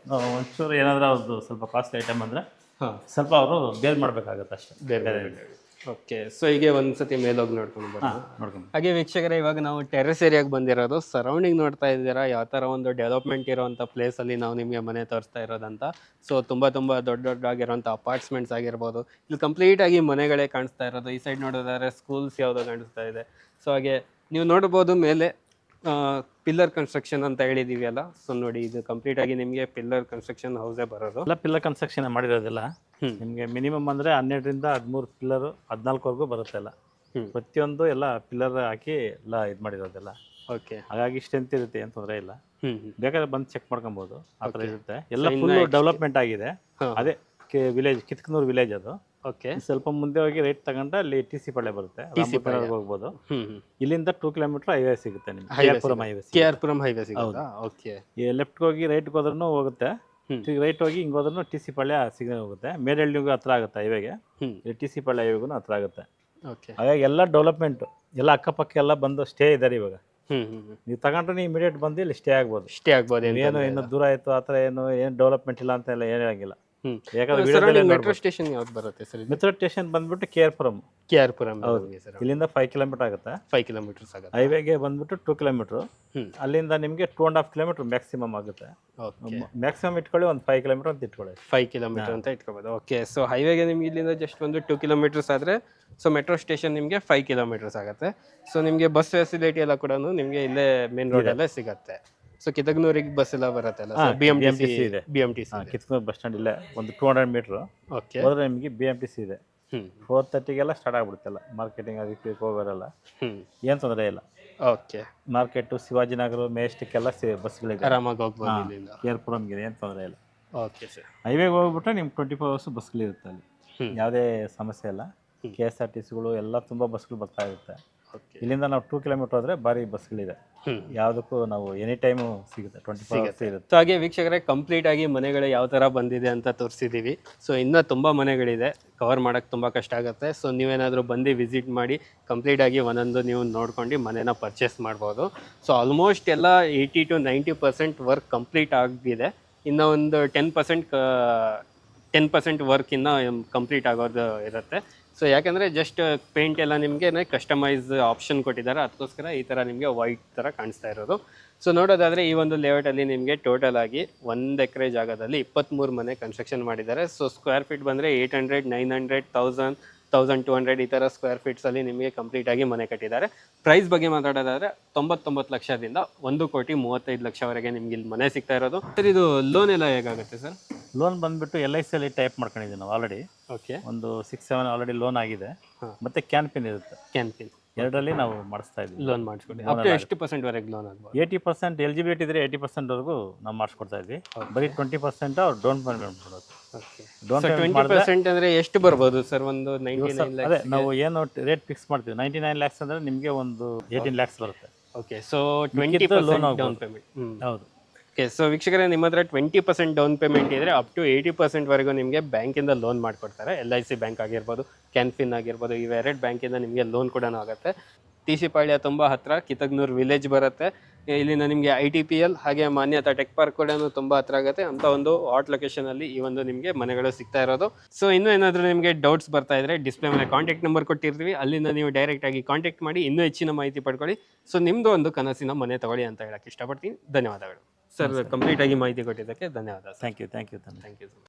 ಒಂಚೂರು ಏನಾದರೂ ಅವ್ರದ್ದು ಸ್ವಲ್ಪ ಕಾಸ್ಟ್ಲಿ ಐಟಮ್ ಅಂದರೆ ಸ್ವಲ್ಪ ಅವರು ಬೇರೆ ಮಾಡಬೇಕಾಗತ್ತೆ ಅಷ್ಟೇ. ಬೇರೆ ಓಕೆ. ಸೊ ಹೀಗೆ ಒಂದ್ಸತಿ ಮೇಲೋಗಿ ನೋಡ್ಕೊಂಡು ಬರೋದು. ನೋಡ್ಕೊಂಡು ಹಾಗೆ ವೀಕ್ಷಕರೇ, ಇವಾಗ ನಾವು ಟೆರೆಸ್ ಏರಿಯಾಗೆ ಬಂದಿರೋದು. ಸರೌಂಡಿಂಗ್ ನೋಡ್ತಾ ಇದ್ದೀರಾ ಯಾವ ಥರ ಒಂದು ಡೆವಲಪ್ಮೆಂಟ್ ಇರೋವಂಥ ಪ್ಲೇಸಲ್ಲಿ ನಾವು ನಿಮಗೆ ಮನೆ ತೋರಿಸ್ತಾ ಇರೋದಂತ. ಸೊ ತುಂಬ ದೊಡ್ಡದಾಗಿರೋಂಥ ಅಪಾರ್ಟ್ಮೆಂಟ್ಸ್ ಆಗಿರ್ಬೋದು. ಇಲ್ಲಿ ಕಂಪ್ಲೀಟಾಗಿ ಮನೆಗಳೇ ಕಾಣಿಸ್ತಾ ಇರೋದು. ಈ ಸೈಡ್ ನೋಡೋದಾದ್ರೆ ಸ್ಕೂಲ್ಸ್ ಯಾವುದೋ ಕಾಣಿಸ್ತಾ ಇದೆ. ಸೊ ಹಾಗೆ ನೀವು ನೋಡ್ಬೋದು ಮೇಲೆ ಪಿಲ್ಲರ್ ಕನ್ಸ್ಟ್ರಕ್ಷನ್ ಅಂತ ಹೇಳಿದೀವಿ ಅಲ್ಲ. ಸೊ ನೋಡಿ, ಇದು ಕಂಪ್ಲೀಟ್ ಆಗಿ ನಿಮಗೆ ಪಿಲ್ಲರ್ ಕನ್ಸ್ಟ್ರಕ್ಷನ್ ಹೌಸೇ ಬರೋದು. ಎಲ್ಲ ಪಿಲ್ಲರ್ ಕನ್ಸ್ಟ್ರಕ್ಷನ್ ಮಾಡಿರೋದಿಲ್ಲ. ನಿಮಗೆ ಮಿನಿಮಮ್ ಅಂದರೆ 12ರಿಂದ 13 ಪಿಲ್ಲರು 14ವರೆಗೂ ಬರುತ್ತೆ. ಎಲ್ಲ ಪ್ರತಿಯೊಂದು ಎಲ್ಲ ಪಿಲ್ಲರ್ ಹಾಕಿ ಎಲ್ಲ ಇದು ಮಾಡಿರೋದೆಲ್ಲ. ಓಕೆ. ಹಾಗಾಗಿ ಸ್ಟ್ರೆಂತ್ ಇರುತ್ತೆ, ಏನು ತೊಂದರೆ ಇಲ್ಲ. ಬೇಕಾದ್ರೆ ಬಂದು ಚೆಕ್ ಮಾಡ್ಕೊಬೋದು. ಆ ಥರ ಇರುತ್ತೆ. ಎಲ್ಲ ಫುಲ್ ಡೆವಲಪ್ಮೆಂಟ್ ಆಗಿದೆ. ಅದೇ ವಿಲೇಜ್, ಕಿತ್ಕನೂರು ವಿಲೇಜ್ ಅದು. ಓಕೆ. ಸ್ವಲ್ಪ ಮುಂದೆ ಹೋಗಿ ರೈಟ್ ತಗೊಂಡ್ರೆ ಅಲ್ಲಿ TC ಪಾಳ್ಯ ಬರುತ್ತೆ. ಹೋಗ್ಬೋದು. ಇಲ್ಲಿಂದ 2 ಕಿಲೋಮೀಟರ್ ಹೈವೇ ಸಿಗುತ್ತೆ ನಿಮ್ಗೆ. KR-ಪುರಂ ಹೈವೇ ಸಿಗುತ್ತೆ. ಓಕೆ. ಲೆಫ್ಟ್ ಹೋಗಿ ರೈಟ್ ಹೋದ್ರೂ ಹೋಗುತ್ತೆ. ರೈಟ್ ಹೋಗಿ ಹಿಂಗೆ ಹೋದ್ರೂ TC ಪಾಳ್ಯ ಸಿಗದೆ ಹೋಗುತ್ತೆ. ಮೇಡಳ್ಳಿಗೂ ಹತ್ರ ಆಗುತ್ತೆ ಹೈವೇಗೆ. TC ಪಾಳ್ಯ ಹೈವೇಗೂ ಹತ್ರ ಆಗುತ್ತೆ. ಓಕೆ. ಹಾಗಾಗಿ ಎಲ್ಲ ಡೆವಲಪ್ಮೆಂಟ್, ಎಲ್ಲ ಅಕ್ಕಪಕ್ಕ ಎಲ್ಲ ಬಂದು ಸ್ಟೇ ಇದ್ದಾರೆ ಇವಾಗ. ನೀವು ತಗೊಂಡ್ರೆ ನೀವು ಇಮಿಡಿಯೇಟ್ ಬಂದು ಇಲ್ಲಿ ಸ್ಟೇ ಆಗ್ಬೋದು. ಏನು ಇನ್ನು ದೂರ ಆಯ್ತು ಆ ಥರ ಏನು ಡೆವಲಪ್ಮೆಂಟ್ ಇಲ್ಲ ಅಂತ ಎಲ್ಲ ಏನು ಹೇಳಂಗಿಲ್ಲ. ಮೆಟ್ರೋ ಸ್ಟೇಷನ್ ಯಾವ್ದು ಬರುತ್ತೆ ಸರ್? ಮೆಟ್ರೋ ಸ್ಟೇಷನ್ ಬಂದ್ಬಿಟ್ಟು KR-ಪುರಂ. ಇಲ್ಲಿಂದ 5 ಕಿಲೋಮೀಟರ್ ಆಗುತ್ತೆ. 5 ಕಿಲೋಮೀಟರ್ಸ್ ಆಗುತ್ತೆ. ಹೈವೇಗೆ ಬಂದ್ಬಿಟ್ಟು 2 ಕಿಲೋಮೀಟರ್. ಅಲ್ಲಿಂದ ನಿಮಗೆ 2.5 ಕಿಲೋಮೀಟರ್ ಮ್ಯಾಕ್ಸಿಮಮ್ ಆಗುತ್ತೆ. ಮ್ಯಾಕ್ಸಿಮಮ್ ಇಟ್ಕೊಳ್ಳಿ, ಒಂದು 5 ಕಿಲೋಮೀಟರ್ ಅಂತ ಇಟ್ಕೊಳ್ಳಿ. 5 ಕಿಲೋಮೀಟರ್ ಅಂತ ಇಟ್ಕೋಬಹುದು. ಓಕೆ. ಸೊ ಹೈವೇಗೆ ನಿಮ್ಗೆ ಇಲ್ಲಿಂದ ಜಸ್ಟ್ ಒಂದು 2 ಕಿಲೋಮೀಟರ್ಸ್ ಆದರೆ, ಸೊ ಮೆಟ್ರೋ ಸ್ಟೇಷನ್ ನಿಮಗೆ 5 ಕಿಲೋಮೀಟರ್ಸ್ ಆಗುತ್ತೆ. ಸೊ ನಿಮಗೆ ಬಸ್ ಫೆಸಿಲಿಟಿ ಎಲ್ಲ ಕೂಡ ನಿಮಗೆ ಇಲ್ಲೇ ಮೇನ್ ರೋಡಲ್ಲೇ ಸಿಗುತ್ತೆ. ಸೊ ಕಿತಗನೂರಿಗೆ ಬಸ್ ಎಲ್ಲ ಬರುತ್ತಲ್ಲ, BMTC ಇದೆ. ಕಿತಗನೂರು ಬಸ್ ಸ್ಟ್ಯಾಂಡ್ ಇಲ್ಲೇ ಒಂದು 200 ಮೀಟರ್ ಹೋದ್ರೆ ನಿಮಗೆ BMTC ಇದೆ. 4:30ಗೆಲ್ಲ ಸ್ಟಾರ್ಟ್ ಆಗ್ಬಿಡುತ್ತಲ್ಲ. ಮಾರ್ಕೆಟಿಂಗ್ ಅದಕ್ಕೆ ಹೋಗೋರಲ್ಲ, ಏನು ತೊಂದರೆ ಇಲ್ಲ. ಓಕೆ. ಮಾರ್ಕೆಟು, ಶಿವಾಜಿನಗರ, ಮೆಜೆಸ್ಟಿಕ್ ಎಲ್ಲ ಬಸ್ಗಳಿದೆ, ಆರಾಮಾಗಿ ಹೋಗ್ಬೋದು. KR-ಪುರಂಗೆ ಏನು ತೊಂದರೆ ಇಲ್ಲ. Okay sir. ಹೈವೇಗೆ ಹೋಗ್ಬಿಟ್ರೆ ನಿಮ್ಗೆ 24 ಅವರ್ಸ್ ಬಸ್ಗಳಿರುತ್ತೆ ಅಲ್ಲಿ, ಯಾವುದೇ ಸಮಸ್ಯೆ ಇಲ್ಲ. KSRTCಗಳು ಎಲ್ಲ ತುಂಬ ಬಸ್ಗಳು ಬರ್ತಾ ಇರುತ್ತೆ. ಇಲ್ಲಿಂದ ನಾವು 2 ಕಿಲೋಮೀಟರ್ ಹೋದ್ರೆ ಭಾರಿ ಬಸ್ಗಳಿದೆ. ಯಾವುದಕ್ಕೂ ನಾವು ಎನಿ ಟೈಮು ಸಿಗುತ್ತೆ, 24 ಅವರ್ಸ್ ಇರುತ್ತೆ. ಸೊ ಹಾಗೆ ವೀಕ್ಷಕರೇ, ಕಂಪ್ಲೀಟ್ ಆಗಿ ಮನೆಗಳು ಯಾವ ಥರ ಬಂದಿದೆ ಅಂತ ತೋರಿಸಿದ್ದೀವಿ. ಸೊ ಇನ್ನೂ ತುಂಬ ಮನೆಗಳಿದೆ, ಕವರ್ ಮಾಡೋಕ್ಕೆ ತುಂಬ ಕಷ್ಟ ಆಗುತ್ತೆ. ಸೊ ನೀವೇನಾದರೂ ಬಂದು ವಿಸಿಟ್ ಮಾಡಿ ಕಂಪ್ಲೀಟ್ ಆಗಿ ಒಂದೊಂದು ನೀವು ನೋಡ್ಕೊಂಡು ಮನೇನ ಪರ್ಚೇಸ್ ಮಾಡ್ಬೋದು. ಸೊ ಆಲ್ಮೋಸ್ಟ್ ಎಲ್ಲ 80 to 90% ವರ್ಕ್ ಕಂಪ್ಲೀಟ್ ಆಗಿದೆ. ಇನ್ನೂ ಒಂದು 10% ವರ್ಕ್ ಇನ್ನೂ ಕಂಪ್ಲೀಟ್ ಆಗೋದು ಇರುತ್ತೆ. ಸೊ ಯಾಕಂದರೆ ಜಸ್ಟ್ ಪೇಂಟ್ ಎಲ್ಲ ನಿಮಗೆ ಕಸ್ಟಮೈಸ್ ಆಪ್ಷನ್ ಕೊಟ್ಟಿದ್ದಾರೆ, ಅದಕ್ಕೋಸ್ಕರ ಈ ಥರ ನಿಮಗೆ ವೈಟ್ ಥರ ಕಾಣಿಸ್ತಾ ಇರೋದು. ಸೊ ನೋಡೋದಾದರೆ ಈ ಒಂದು ಲೇಔಟಲ್ಲಿ ನಿಮಗೆ ಟೋಟಲ್ ಆಗಿ 1 ಎಕರೆ ಜಾಗದಲ್ಲಿ 23 ಮನೆ ಕನ್ಸ್ಟ್ರಕ್ಷನ್ ಮಾಡಿದ್ದಾರೆ. ಸೊ ಸ್ಕ್ವೇರ್ ಫೀಟ್ ಬಂದರೆ 800, 900, 1000, 1200 ಈ ಥರ ಸ್ಕ್ವೇರ್ ಫೀಟ್ಸಲ್ಲಿ ನಿಮಗೆ ಕಂಪ್ಲೀಟಾಗಿ ಮನೆ ಕಟ್ಟಿದ್ದಾರೆ. ಪ್ರೈಸ್ ಬಗ್ಗೆ ಮಾತಾಡೋದಾದರೆ 99 ಲಕ್ಷದಿಂದ 1,35 ಲಕ್ಷವರೆಗೆ ನಿಮ್ಗೆ ಇಲ್ಲಿ ಮನೆ ಸಿಗ್ತಾ ಇರೋದು. ಸರ್ ಇದು ಲೋನ್ ಎಲ್ಲ ಹೇಗಾಗುತ್ತೆ ಸರ್? ಲೋನ್ ಬಂದುಬಿಟ್ಟು LICಯಲ್ಲಿ ಟೈಪ್ ಮಾಡ್ಕೊಂಡಿದ್ದೀವಿ ನಾವು ಆಲ್ರೆಡಿ. ಓಕೆ. ಒಂದು 6-7 ಆಲ್ರೆಡಿ ಲೋನ್ ಆಗಿದೆ. ಮತ್ತು ಕ್ಯಾನ್ಪಿನ್ ಇರುತ್ತೆ. ಕ್ಯಾನ್ಪಿನ್ ಎರಡರಲ್ಲಿ ನಾವು ಮಾಡಿಸ್ತಾ ಇದ್ದೀವಿ. ಲೋನ್ ಮಾಡಿಸ್ಕೊಡಿ. ಅಪ್ ಟು ಎಷ್ಟು ಪರ್ಸೆಂಟ್ವರೆಗೆ ಲೋನ್ ಆಗ್ಬೋದು? 80% ಎಲಿಜಿಬಿಲಿಟಿ ಇದ್ದರೆ 80%ವರೆಗೂ ನಾವು ಮಾಡಿಸ್ಕೊಡ್ತಾ ಇದ್ವಿ. ಬರೀ 20% ಅವ್ರು ಡೌನ್ ಪೇಮೆಂಟ್ ಮಾಡೋದು. ಓಕೆ. 20% ಅಂದರೆ ಎಷ್ಟು ಬರ್ಬೋದು ಸರ್? ಒಂದು 99 lakhs. ಅದೇ ನಾವು ಏನು ರೇಟ್ ಫಿಕ್ಸ್ ಮಾಡ್ತೀವಿ, 99 lakhs ಅಂದರೆ ನಿಮಗೆ ಒಂದು 18 lakhs ಬರುತ್ತೆ. ಓಕೆ. So 20% down payment. ಹೌದು. ಓಕೆ. ಸೊ ವೀಕ್ಷಕರೇ, ನಿಮ್ಮ ಹತ್ರ 20% ಡೌನ್ ಪೇಮೆಂಟ್ ಇದ್ದರೆ ಅಪ್ ಟು 80%ವರೆಗೂ ನಿಮಗೆ ಬ್ಯಾಂಕಿಂದ ಲೋನ್ ಮಾಡಿಕೊಡ್ತಾರೆ. LIC ಬ್ಯಾಂಕ್ ಆಗಿರ್ಬೋದು, ಕ್ಯಾನ್ಫಿನ್ ಆಗಿರ್ಬೋದು, ಇವೆರಡು ಬ್ಯಾಂಕಿಂದ ನಿಮಗೆ ಲೋನ್ ಕೂಡ ಆಗುತ್ತೆ. TC ಪಾಳ್ಯ ತುಂಬ ಹತ್ತಿರ, ಕಿತಗನೂರು ವಿಲೇಜ್ ಬರುತ್ತೆ. ಇಲ್ಲಿಂದ ನಿಮಗೆ ITPL ಹಾಗೆ ಮಾನ್ಯತಾ ಟೆಕ್ ಪಾರ್ಕ್ ಕೂಡ ತುಂಬ ಹತ್ರ ಆಗುತ್ತೆ. ಅಂತ ಒಂದು ಹಾಟ್ ಲೊಕೇಶನಲ್ಲಿ ಈ ಒಂದು ನಿಮಗೆ ಮನೆಗಳು ಸಿಗ್ತಾ ಇರೋದು. ಸೊ ಇನ್ನೂ ಏನಾದರೂ ನಿಮಗೆ ಡೌಟ್ಸ್ ಬರ್ತಾ ಇದ್ದರೆ ಡಿಸ್ಪ್ಲೇ ಮೇಲೆ ಕಾಂಟ್ಯಾಕ್ಟ್ ನಂಬರ್ ಕೊಟ್ಟಿರ್ತೀವಿ, ಅಲ್ಲಿಂದ ನೀವು ಡೈರೆಕ್ಟಾಗಿ ಕಾಂಟ್ಯಾಕ್ಟ್ ಮಾಡಿ ಇನ್ನೂ ಹೆಚ್ಚಿನ ಮಾಹಿತಿ ಪಡ್ಕೊಳ್ಳಿ. ಸೊ ನಿಮ್ಮದು ಒಂದು ಕನಸಿನ ಮನೆ ತಗೊಳ್ಳಿ ಅಂತ ಹೇಳಕ್ಕೆ ಇಷ್ಟಪಡ್ತೀನಿ. ಧನ್ಯವಾದಗಳು ಸರ್, ಕಂಪ್ಲೀಟಾಗಿ ಮಾಹಿತಿ ಕೊಟ್ಟಿದ್ದಕ್ಕೆ ಧನ್ಯವಾದ. Thank you. Thank you.